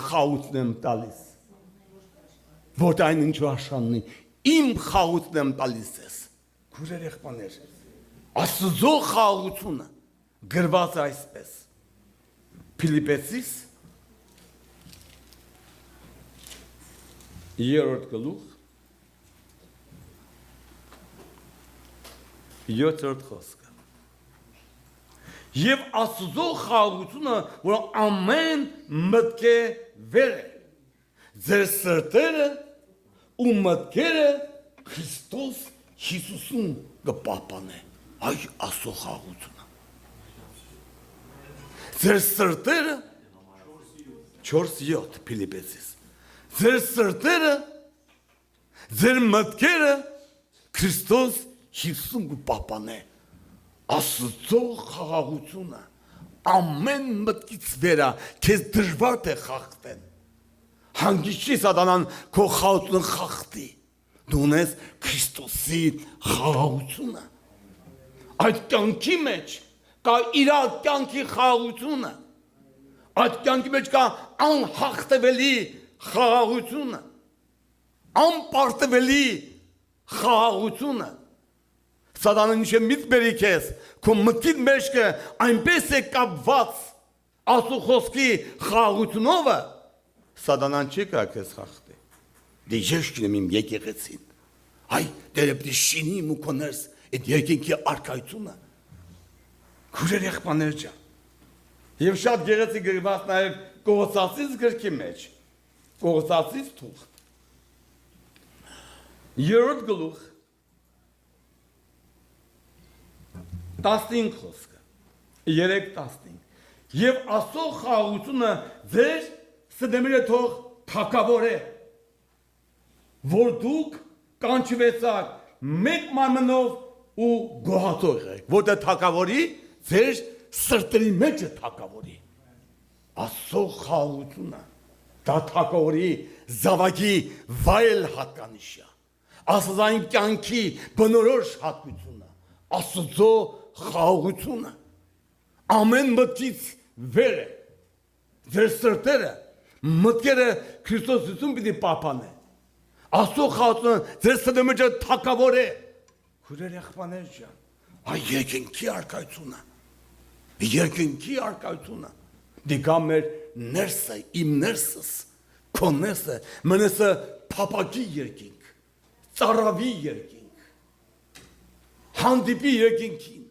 խաղաղություն եմ տալիս։ Որ այն ինչ արշաննի, իմ խաղաղություն եմ տալիս ձեզ։ Քուրեր եղբաներ, Աստծո խաղաղությունը գրված է այսպես։ Փիլիպպեցիս 3-րդ գլուխ 7-րդ խոսքը։ Եվ Աստծո խաղաղությունը, որ ամեն մտքե վեր է, ձեր սրտերը ու մտքերը Քրիստոս Հիսուսում կպահպանե, այ Աստծո խաղաղությունը։ Ձեր սրտերը 4:7 Փիլիպպեցիս։ Ձեր սրտերը, ձեր մտքերը Քրիստոս Հիսուսում կպահպանե, Աստծո խաղաղությունը ամեն մտքից վեր է, քեզ դժվար է խախտեն։ Հանգիչի սատանան քո խաղաղությունը խախտի։ Դու ունես Քրիստոսի խաղաղությունը։ Այդ կյանքի մեջ կա իր կյանքի խաղաղությունը։ Այդ կյանքի մեջ կա անհաղթելի խաղաղությունը։ Անպարտվելի խաղաղությունը։ Սատանան ինչ է միտ բերի քեզ, քո մտքիդ մեջ կը այնպես է կապված Աստծո խոսքի խաղաղությունով, սատանան չի կա քեզ խախտի։ Դե ես գնեմ իմ եկեղեցին։ Այ դերը պիտի շինի ու կոներս այդ եկեղեցի արքայությունը։ Քուրեր եղբաներ ջան։ Եվ շատ գեղեցիկ գրված նաև Կողոսացիս գրքի մեջ։ Կողոսացիս թուղթ 3-րդ գլուխ 15 խոսքը, 3:15, և Աստծո խաղաղությունը ձեր սդեմերը թող թակավոր է, որ դուք կանչվեցաք մեկ մարմնով ու գոհատող եք, որտեղ թակավորի ձեր սրտերի մեջ է թակավորի, Աստծո խաղաղությունը, դա թակավորի զավակի վայել հատկանիշը, Աստծային կյանքի բնորոշ հատկությունը, Աստծո խաղաղությունը ամեն մտքից վեր է, ձեր սրտերը Մտքերը Քրիստոսություն պիտի պահպանեն։ Աստծո խաղացումը ձեր սրտի մեջ թակավոր է։ Քուրեր եղբայրներ ջան, այ երկինքի արկայությունը։ Երկինքի արկայությունը։ Դիգա մեր ներսը, իմ ներսս, քո ներսը, մնեսը փապակի երկինք, ծառավի երկինք, հանդիպի երկինքին։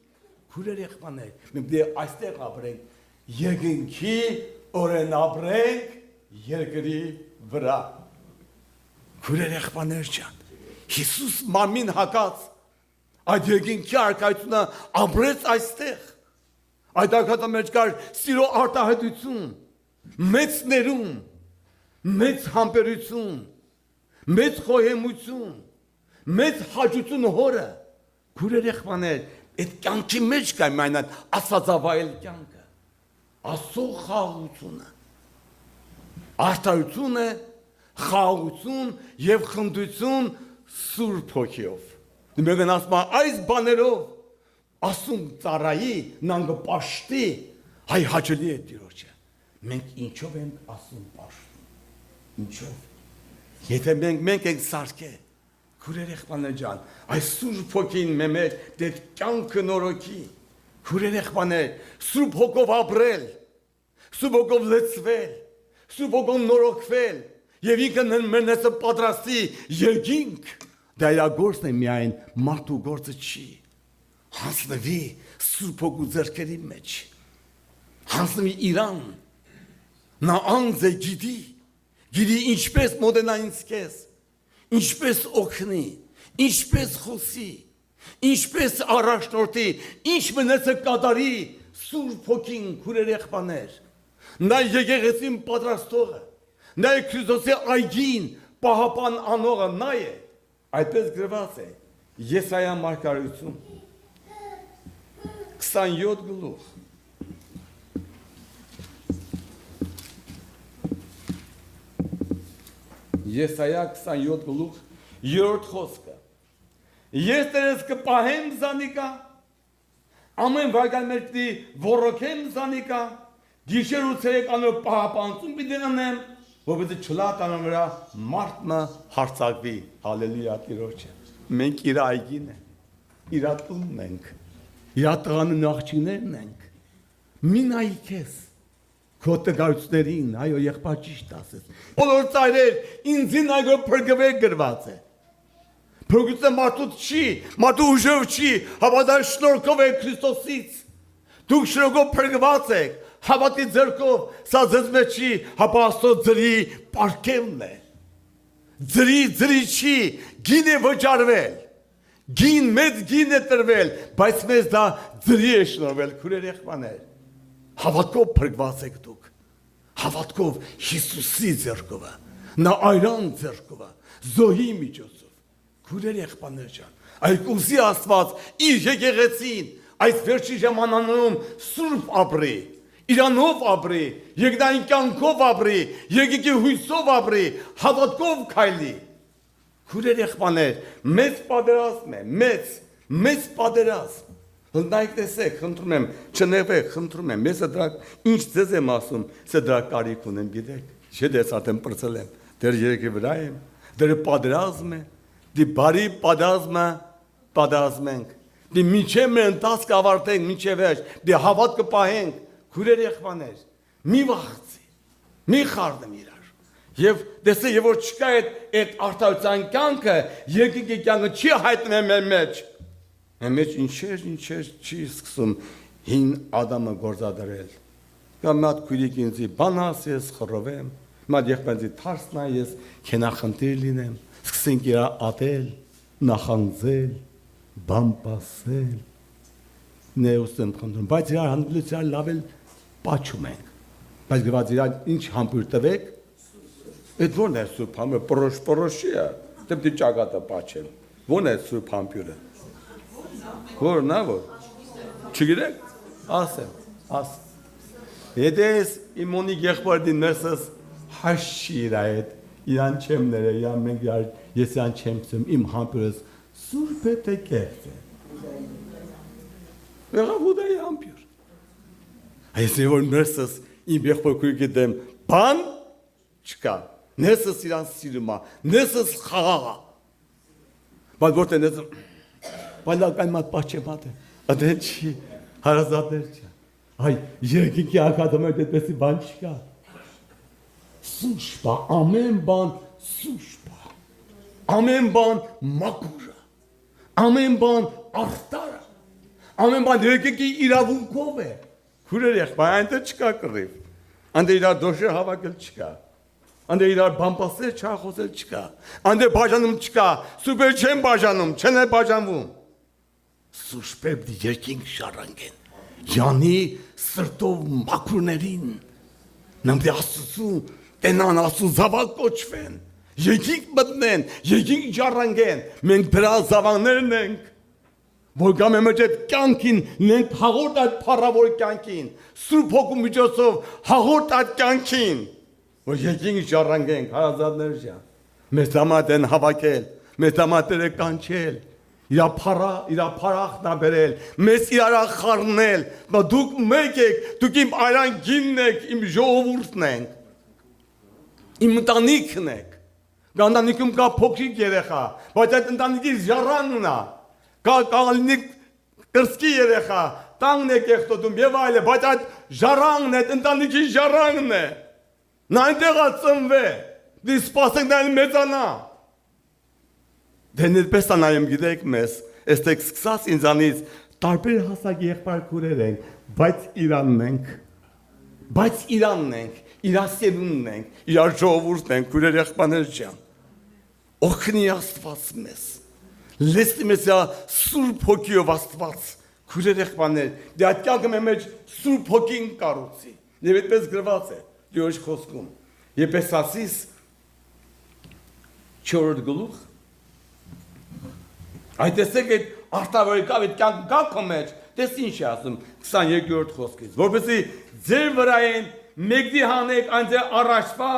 Քուրեր եղբայրներ, մենք դե այստեղ ապրենք, երկինքի օրեն ապրենք երկրի վրա։ Քուրեր եղբայրներ ջան, Հիսուս մարմին հագած այդ երկինքի արկայությունը ապրեց այստեղ։ Այդ արկածի մեջ կար սիրո արտահայտություն, մեծ ներում, մեծ համբերություն, մեծ խոհեմություն, մեծ հաճություն հորը։ Քուրեր եղբայրներ, այդ կյանքի մեջ կա միայն այդ աստվածավայել կյանքը, Աստծո խաղաղությունը, արտահայտությունը, խաղաղություն եւ խնդություն Սուրբ Հոգիով։ Մենք ասում ենք այս բաներով ասում ծառայի նանգ պաշտի հայ հաճելի է Տիրոջը։ Մենք ինչով ենք ասում պաշտում։ Ինչով։ Եթե մենք ենք սարքե, քուրեր եղբայրներ ջան, այս Սուրբ Հոգին մեր դե կյանքը նորոգի։ Քուրեր եղբայրներ, Սուրբ Հոգով ապրել, Սուրբ Հոգով լցվել, Սուրբ Հոգով նորոգվել, եւ ինքը մենես պատրաստի երկինք։ Դա իր գործն է միայն մարդու գործը չի։ Հանձնվի Սուրբ Հոգու ձեռքերի մեջ։ Հանձնվի իրան։ Նա անձ է գիտի ինչպես մոտենա ինձ քեզ, ինչպես օգնի, ինչպես խոսի, ինչպես առաջնորդի, ինչ մնացը կատարի Սուրբ Հոգին քուրեր եղբայրներ։ Նա եկեղեցին պատրաստողը, նա է Քրիստոսի այգին պահապան անողը, նա է։ Այդպես գրված է Եսայա մարգարեություն 27 գլուխ։ Եսայա 27 գլուխ 3-րդ խոսքը։ Ես դերս կպահեմ զանիկա, ամեն վայրկյան մեջ պիտի ոռոգեմ զանիկա, գիշեր ու ցերեկ անոր պահապանություն պիտի անեմ, որովհետեւ չլատանան վրա մարդը հարցակվի։ Հալելույա Տիրոջը։ Մենք իր այգին ենք, իր տունն ենք, իր տղան աղջիկներն ենք։ Մի նայի քեզ քո տղայություններին, այո, եղբայր ճիշտ ասես։ Բոլոր ծայրեր ինձին այգո փրկվել գրված է։ Փրկությունը մարդուց չի, մարդու ուժով չի, հավատա շնորհքով է Քրիստոսից։ Դուք շնորհքով փրկված եք, հավատի ձեռքով, սա ձեզ մեջ չի, հապա Աստծո ձրի պարգևն է։ Ձրի չի, գին է վճարվել, գին մեծ գին է տրվել, բայց մեզ դա ձրի է շնորհվել, քուրեր եղբայրներ։ Հավատքով փրկված եք դուք, հավատքով Հիսուսի ձեռքով, նա այրան ձեռքով, զոհի միջոցով, քուրեր եղբայրներ ջան, այդ ուզի Աստված իր եկեղեցին, այս վերջի ժամանակներում սուրբ ապրի, իրանով ապրի, երկնային կյանքով ապրի, երկինքի հույսով ապրի, հավատքով քայլի։ Քուրեր եղբայրներ, մեծ պատերազմ է, մեծ պատերազմ։ Հնդայք տեսեք, խնդրում եմ, չնեղվեք, խնդրում եմ, ես դրա ինչ ձեզ եմ ասում, սա դրա կարիք ունեմ, գիտեք, չէ՞ դες արդեն պրծել եմ, դեր երկրի վրա եմ, դեր պատերազմ է, դի բարի պատերազմ ենք, դի մինչև մեր ընթացքը ավարտենք, մինչև վերջ, դի հավատքը պահենք, քուրեր եղբայրներ, մի վախեցի, մի խառնեմ իրար։ Եվ տեսեք, եւ որ չկա այդ արտահայտության կյանքը, երկինքի կյանքը չի հայտնվում մեր մեջ։ Մեր մեջ ինչեր չի սկսում հին Ադամը գործադրել։ Կամ մատ քույրիկ ինձի բան ասես, խռովեմ, մատ եղբայրի թարսնա ես, քենախնդիր լինեմ, սկսենք իրա ատել, նախանձել, բան պասել։ Նեուսեմ խնդրում, բայց իրար հանդիպության լավ էլ պաչում ենք։ Բայց գրված իրար ինչ համբույր տվեք, այդ ո՞րն է սուրբ համբույրը, պորոշի է, դեպի ճակատը պաչել։ Ո՞րն է սուրբ համբույրը։ Ո՞րն է որ։ Չգիտեք։ Ասեմ։ Եթե իմոնի եղբայրի ներսս հաշի իր այդ, իրան չեմ ները, իրան մենք ես իրան չեմ ցում, իմ համբույրս սուրբ է թե կեղծ է։ Եղավ ուդայի համբույր։ Այս որ ներսս իմ եղբայրի դեմ բան չկա։ Նեսս իրան սիրում է, նեսս խաղաղ է։ Բայց որտե նեսը բալական մատ պաչեմատ է։ Ադեն չի, հարազատներ չի։ Այ երկինքի ակադում է դեպեսի բան չկա։ Սուշպա, ամեն բան սուշպա։ Ամեն բան մակուրա։ Ամեն բան ախտարա։ Ամեն բան երկինքի իրավունքով է։ Քուրեր եղբայր, այնտեղ չկա կռիվ։ Այնտեղ իրար դոշեր հավաքել չկա։ Այնտեղ իրար բամբասել չախոսել չկա։ Այնտեղ բաժանում չկա։ Սուպեր չեն բաժանում, չեն բաժանվում։ Սուշպեբ երկինք շարանգեն։ Յանի սրտով մակուրներին։ Նամդի աստծու տենան աստծու զավակ կոչվեն։ Երկինք մտնեն, երկինք շարանգեն։ Մենք դրա զավակներն ենք։ Որ գամ եմ այդ կյանքին, նենք հաղորդ այդ փառավոր կյանքին, Սուրբ Հոգու միջոցով հաղորդ այդ կյանքին, որ երկինք շարանգենք, հարազատներ ջան, մեզ դամատ են հավաքել, մեզ դամատերը կանչել, իրա փառախն բերել, մեզ իրարա խառնել, բա դուք մեկ եք, դուք իմ այրանգինն եք, իմ ժողովուրդն եք, իմ ընտանիքն եք, ընտանիքում կա փոքրիկ երեխա, բայց այդ ընտանիքի ժառանգն է, կաղալինիկ կրսկի երեխա, տանգն է կեղտոտում և այլ է, բայց այդ ժառանգն է, ընտանիքի ժառանգն է, նա այնտեղ ծնվե, դի սպասենք նա մեծանա, դե ներպես անայում գիտեք մեզ, էստեք սկսած ինձանից տարբեր հասակի եղբայր քուրեր ենք, բայց Իրանն ենք, իրասերունն ենք, իրար ժողովուրդն ենք, քուրեր եղբայրներ ջան, օգնի Աստված մեզ, լեսնի մեզ Սուրբ Հոգիով Աստված, քուրեր եղբայրներ, դե այդ կյանքը մեր մեջ Սուրբ Հոգին կառուցի, եւ այդպես գրված է Տիրոջ խոսքում, Եփեսացիս 4 գլուխ, այդ տեսեք այդ արտավորիկավ այդ կյանքը կա քո մեջ, տես ինչ է ասում 22-րդ խոսքից, որպեսզի ձեր վրայեն մեկդի հանեք այնտեղ առաջվա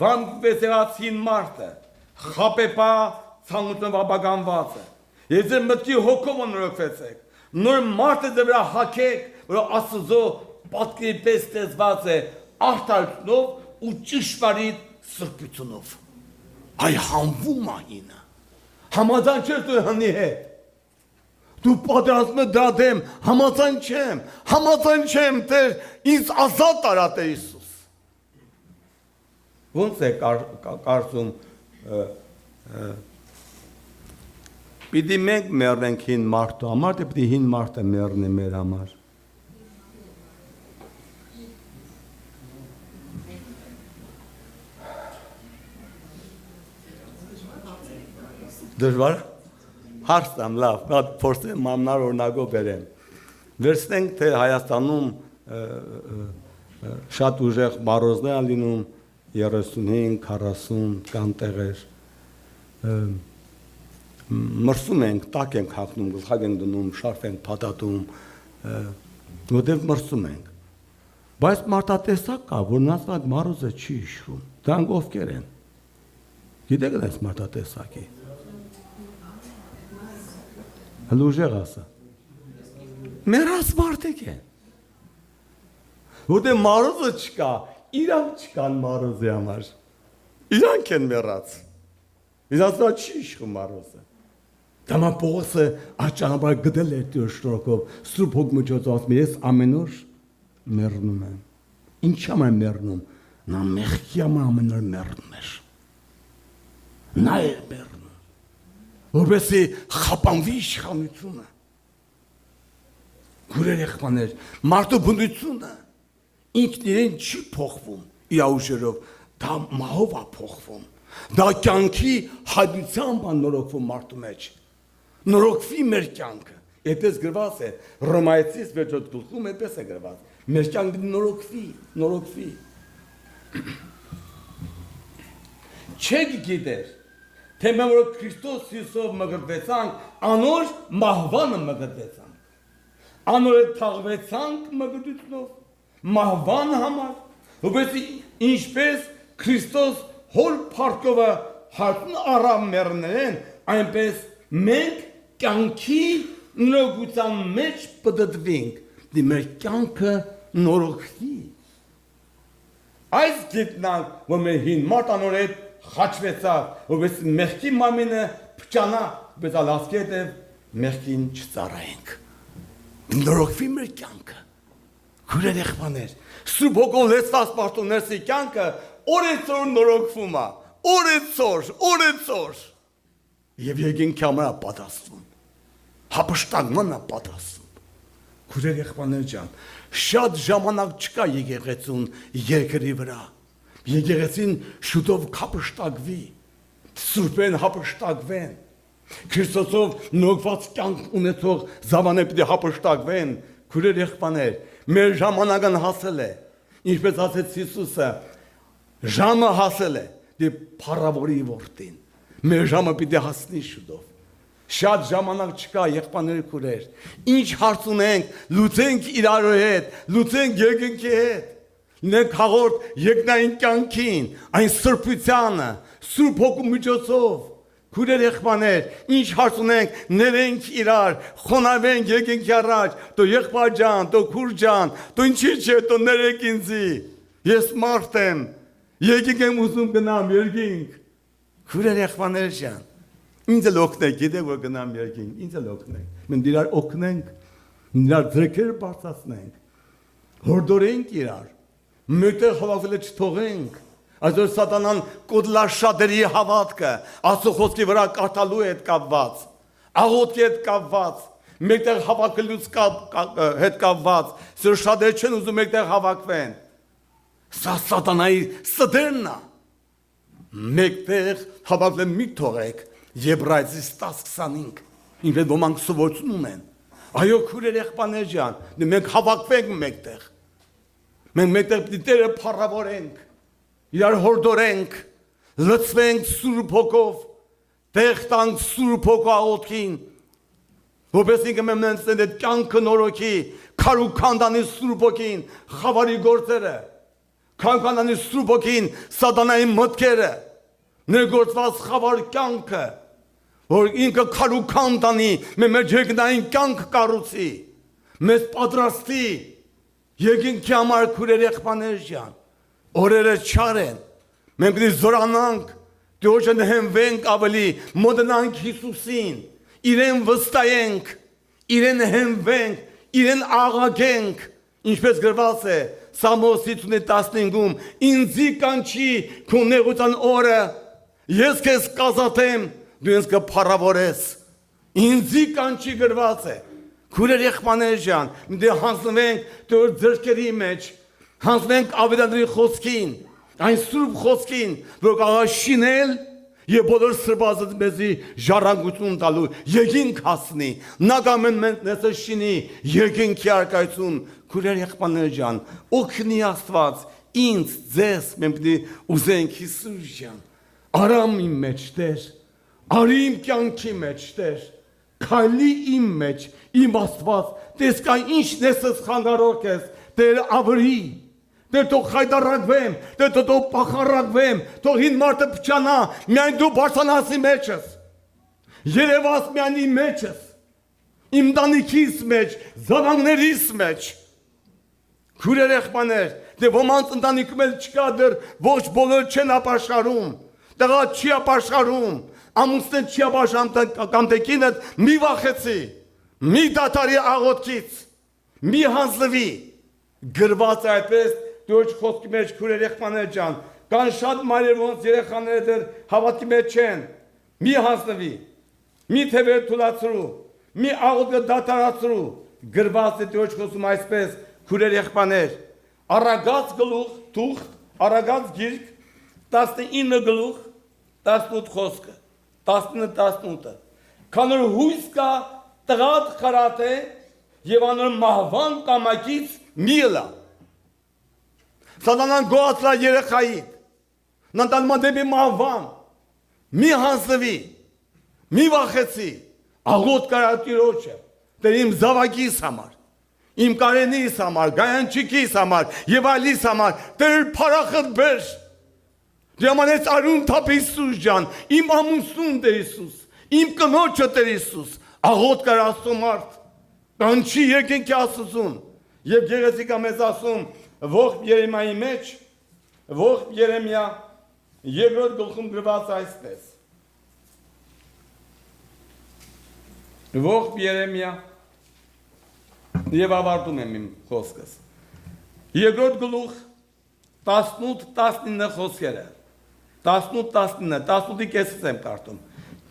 վանվեցած հին մարդը, խապեպա ցանկություն վաբականված է, եւ ձեր մտքի հոգով նորոգվեցեք, նոր մարդը ձեր վրա հագեք, որ Աստծո պատկերի պես տեսված է արտարքնով ու ճշմարիտ սրբությունով, այ հանվում է հինը, համաձայն չես դու հնի հետ, դու պատրաստում ես դրա դեմ, համաձայն չեմ, Տեր, ինձ ազատ արա Տեր Հիսուս։ Ոնց է կարծում, պիտի մենք մեռնենք հին մարդու համար, թե պիտի հին մարդը մեռնի մեր համար։ Դժվար հարցամ լավ, բայց փորձեմ մանրար օրինակով բերեմ։ Վերցնենք թե Հայաստանում շատ ուժեղ մարոզներ են լինում 35-40 կան տեղեր։ Մրսում ենք, տակ ենք հագնում, գլխակ ենք դնում, շարֆ ենք փաթաթում, որտեղ մրսում ենք։ Բայց մարդատեսակ կա, որ նա այդ մարոզը չի իշխում։ Դրանք ովքեր են։ Գիտեք այս մարդատեսակի։ Հլուժեղ ասա։ Մերած մարդիկ են։ Որտեղ մարոզը չկա, իրանք չկան մարոզի համար։ Իրանք են մերած։ Իրանք չի իշխում մարոզը։ Դամա Պողոսը այդ ճանապարհը գտել էր Տեր շնորհքով, Սուրբ Հոգու միջոցով ես ամեն օր մեռնում եմ։ Ինչ am եմ մեռնում։ Նա մեղքի համար ամեն օր մեռնում էր։ Նա է մեռնում։ Որպեսզի խափանվի իշխանությունը։ Քուրեր եղբայրներ, մարդու բնությունը ինքն իրեն չի փոխվում իր ուժերով, դա մահով է փոխվում։ Դա կյանքի հատուցությամբ է նորոգվում մարդու մեջ։ Նորոգվի մեր կյանքը։ Այդպես գրված է Հռոմայեցիս 6-րդ գլխում այդպես է գրված։ Մեր կյանքը նորոգվի։ Չեք գիտեր, թե մենք որ Քրիստոս Հիսուսով մգրտվեցանք, անոր մահվանը մգրտվեցանք։ Անոր թաղվեցանք մգրտությունով, մահվան համար, որպեսզի ինչպես Քրիստոս հոր փառքովը հատն առավ մեռներեն, այնպես մենք կյանքի նորոգության մեջ պտտվենք, դի մեր կյանքը նորոգվի։ Այս գիտնանք, որ մեր հին մարտանոր հետ խաչվեցավ, որպես մեղքի մամինը փճանա, բայց ալասկի հետև մեղքին չծառայենք։ Նորոգվի մեր կյանքը։ Քուրեր եղբաներ, Սուրբ Հոգով լեցված պարտուներսի կյանքը օրեցօր նորոգվում է, օրեցօր։ Եվ եկինքի համար է պատասխանում։ Հապշտակման է պատասխանում։ Քուրեր եղբաներ ջան, շատ ժամանակ չկա եկեղեցուն երկրի վրա։ Եկեղեցին շուտով կապշտակվի, սուրբեն հապշտակվեն, Քրիստոսով նորոգված կյանք ունեցող զավաներ պիտի հապշտակվեն, քուրեր եղբաներ, մեր ժամանակն հասել է, ինչպես ասեց Հիսուսը, ժամը հասել է, դե փառավորի որդին, մեր ժամը պիտի հասնի շուտով, շատ ժամանակ չկա եղբաներ քուրեր, ինչ հարց ունենք, լուծենք իրար հետ, լուծենք երկնքի հետ, Նենք հաղորդ երկնային կյանքին, այն սրբությանը, Սուրբ Հոգու միջոցով, քուրեր եղբաներ, ինչ հարց ունենք, ներենք իրար, խոնավենք երկնքի առաջ, դու եղբայր ջան, դու քուր ջան, դու ինչի՞ չէ, դու ներեք ինձի, ես մարդ եմ, երկինք եմ ուզում գնամ երկինք, քուրեր եղբաներ ջան, ինձ էլ օգնեք, գիտեք որ գնամ երկինք, ինձ էլ օգնեք, մենք իրար օգնենք, իրար ձեռքերը բարձրացնենք, հորդորենք իրար, մեկտեղ հավաքվել չթողենք, այսօր սատանան կոդլաշատերի հավատքը, Աստծո խոսքի վրա կարդալու հետ կապված, աղոթքի հետ կապված, մեկտեղ հավաքելուց հետ կապված, սեր շատեր չեն ուզում մեկտեղ հավաքվեն, սա սատանայի սդերն է, մեկտեղ հավաքվել մի թողեք, Եբրայեցիս 10:25, ինքն ոմանք սովորություն են, այո քուրեր եղբայրներ ջան, մենք հավաքվենք մեկտեղ, մենք մեկտեղ պիտի Տերը փառավորենք, իրար հորդորենք, լցվենք Սուրբ Հոգով, տեղ տանք Սուրբ Հոգու աղոթքին, որպես ինքը մենք այդ կյանքը նորոգի, քարուքանդանի Սուրբ Հոգին, խավարի գործերը, քարուքանդանի Սուրբ Հոգին, սատանայի մտքերը, ներգործված խավար կյանքը, որ ինքը քարուքանդանի, մեր երկնային կյանք կառուցի, մեզ պատրաստի, երկինքի համար քուրեր եղբայրներ ջան, օրերը չար են, մենք պիտի զորանանք, դորջը նհենվենք ավելի, մոտնանք Հիսուսին, իրեն վստահենք, իրեն հենվենք, իրեն աղաղենք, ինչպես գրված է Սամոս 50:15-ում, ինձի կանչի քո նեղության օրը, ես քեզ կազատեմ, դու ինձ կփառավորես, ինձի կանչի գրված է, քուրեր եղբայրներ ջան, դե հանձնվենք Տեր ձեռքերի մեջ, հանձնենք ավետարանների խոսքին, այն սուրբ խոսքին, որ կարող շինել եւ բոլոր սրբազան մեզի ժառանգություն տալու, երկինք հասնի, նա կամեն մեզ շինի երկինքի arkայություն, քուրեր եղբայրներ ջան, օգնի Աստված, ինձ, ձեզ, մենք պիտի ուզենք Հիսուս ջան, արամ իմ մեջ Տեր, արի իմ կյանքի մեջ Տեր, քայլի իմ մեջ, իմ Աստված, տես կա ինչն ես խանգարող ես, Տեր ավրի, Տեր թող խայտարակվեմ, Տեր թող պախարակվեմ, թող հին մարդը փչանա, միայն դու բարձրանաս իմ մեջս, երևաս միայն իմ մեջս, իմ տանիքիս մեջ, զավակներիս մեջ, քուրեր եղբայրներ, դե ոմանց ընտանիքում էլ չկա դեռ ոչ բոլոր չեն ապաշխարում, տղա չի ապաշխարում, ամուսնեն չի ապաշխարում կամ տեկինը մի վախեցի, մի դատարի աղոթքից, մի հանձնվի, գրված է այդպես Տեր խոսքի մեջ քուրեր եղբայրներ ջան, կան շատ մայրեր ոնց երեխաները դեռ հավատքի մեջ չեն, մի հանձնվի, մի թևեր թուլացրու, մի աղոթքը դատարացրու, գրված է Տեր խոսքում այսպես քուրեր եղբայրներ, Առագած գլուխ թուղթ, Առագած գիրք 19 գլուխ 18 խոսքը, 19-18, քանոր հույս կա տղատ խրատ է եւ անոր մահվան կամակից միլա, սատանան գոհացրա երեխայիդ, նա տալմա դեպի մահվան, մի հանձնվի, մի վախեցի, աղոթ կարա Տիրոջը, Տեր իմ զավակիս համար, իմ կարենիս համար, գայանչիկիս համար եւ այլիս համար, Տեր փառախդ բեր, Դիամանեց արուն թափ Հիսուս ջան, իմ ամուսնուն Տեր Հիսուս, իմ կնոջը Տեր Հիսուս, աղոթ կար Աստծո մարդ, կանչի երկինքի Աստծուն, եւ գեղեցիկա մեզ ասում, ողջ Երեմիայի մեջ, ողջ Երեմիա երկրորդ գլխում գրված այսպես։ Ողջ Երեմիա եւ ավարտում եմ իմ խոսքս։ Երկրորդ գլուխ 18-19 խոսքերը։ 18-19 կեսից եմ կարդում։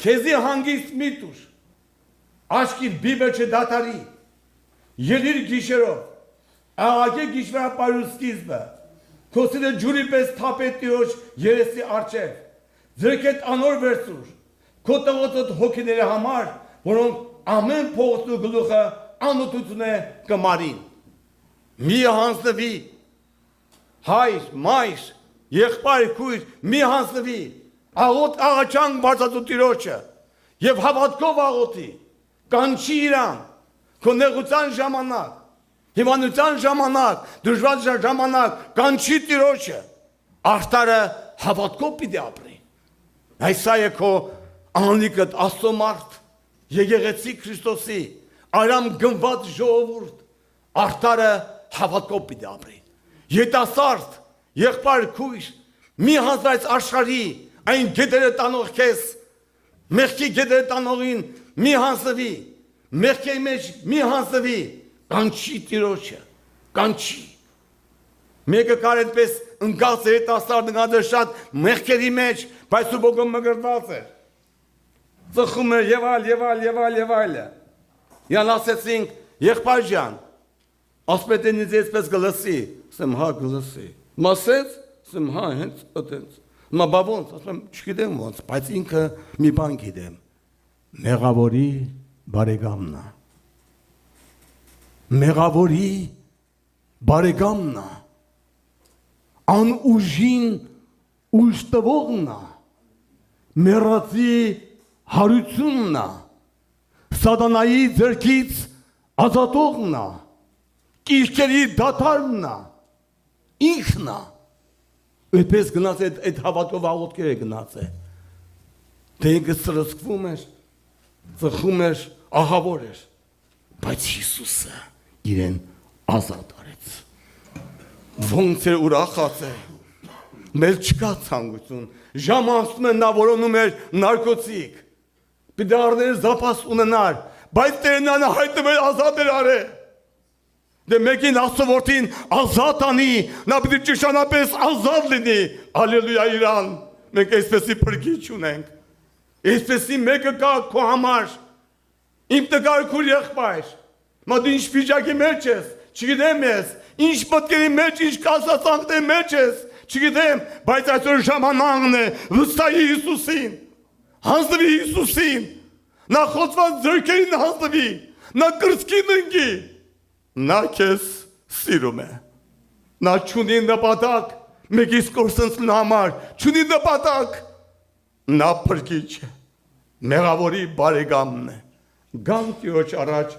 Քեզի հանգիստ մի տուր, աչքիդ բիբը չդադարի, ելիր գիշերով, աղագե գիշվարապարու սկիզբը, քո սիրը ջուրի պես թափեց Տիրոջ երեսի առջև, ձեռքդ անոր վերցուր, քո տղոտդ հոգիների համար, որոնք ամեն փողոցու գլուխը անօթություն է կմարին։ Մի հանձնվի, հայր, մայր, եղբայր, քույր, մի հանձնվի, աղոտ աղաչանք բարձրացու Տիրոջը եւ հավատքով աղոթի, կանչի իրան, քո նեղության ժամանակ, հիվանդության ժամանակ, դժվար ժամանակ, կանչի Տիրոջը, արդարը հավատքով պիտի ապրի։ Այսա է քո անլիկդ Աստծո մարդ, եկեղեցի Քրիստոսի, արամ գնված ժողովուրդ, արդարը հավատքով պիտի ապրի։ Ետասարդ, եղբայր, քույր, մի հանձնվեց աշխարհի այն գետերը տանող քեզ, մեղքի գետերը տանողին մի հանձնվի, մեղքի մեջ մի հանձնվի, կանչի Տիրոջը, կանչի։ Մեկը կար այդպես ընկած էր ետասարդ ընկած շատ մեղքերի մեջ, բայց սուբոգը մգրտված էր։ Ծխում էր եւ այլ։ Յան ասեցինք, եղբայր ջան, ասպետենից այսպես գլսի, ասեմ հա գլսի։ Մասեց, ասեմ հա հենց այդպես։ Մա բա ոնց, ասեմ չգիտեմ ոնց, բայց ինքը մի բան գիտեմ։ Մեղավորի բարեկամն է։ Մեղավորի բարեկամն է։ Անուժին ուժ տվողն է։ Մեռածի հարությունն է։ Սատանայի ձեռքից ազատողն է։ Կիրքերի դատարանն է։ Ինքն է։ Այդպես գնաց այդ հավատով աղոթքերը գնաց է։ Դե ինքը սրսկվում էր, ծխում էր, ահավոր էր, բայց Հիսուսը իրեն ազատ արեց։ Ոնց էր ուրախած է, մեր չկա ցանկություն, ժամը անցնում է նա որոնում էր նարկոտիկ, պիտի առներ զապաս ունենար, բայց Տերն հայտնվել ազատ էր արել։ Դե մեկին Աստծո որդին ազատ անի, նա պիտի ճշանապես ազատ լինի, ալելույա իրան, մենք այսպեսի փրկիչ ունենք, այսպեսի մեկը կա քո համար, իմ տղար քուր եղբայր, մա դու ինչ վիճակի մեջ ես, չգիտեմ ես, ինչ մտքերի մեջ, ինչ կասացանքների մեջ ես, չգիտեմ, բայց այսօր ժամանակն է, վստահի Հիսուսին, հանձնվի Հիսուսին, նա խոցված ձեռքերին հանձնվի, նա կրծքին ընկի, նա քեզ սիրում է, նա չունի նպատակ, մեկիս կորսնցն համար, չունի նպատակ, նա փրկիչ է, մեղավորի բարեկամն է, գամ Տիրոջ առաջ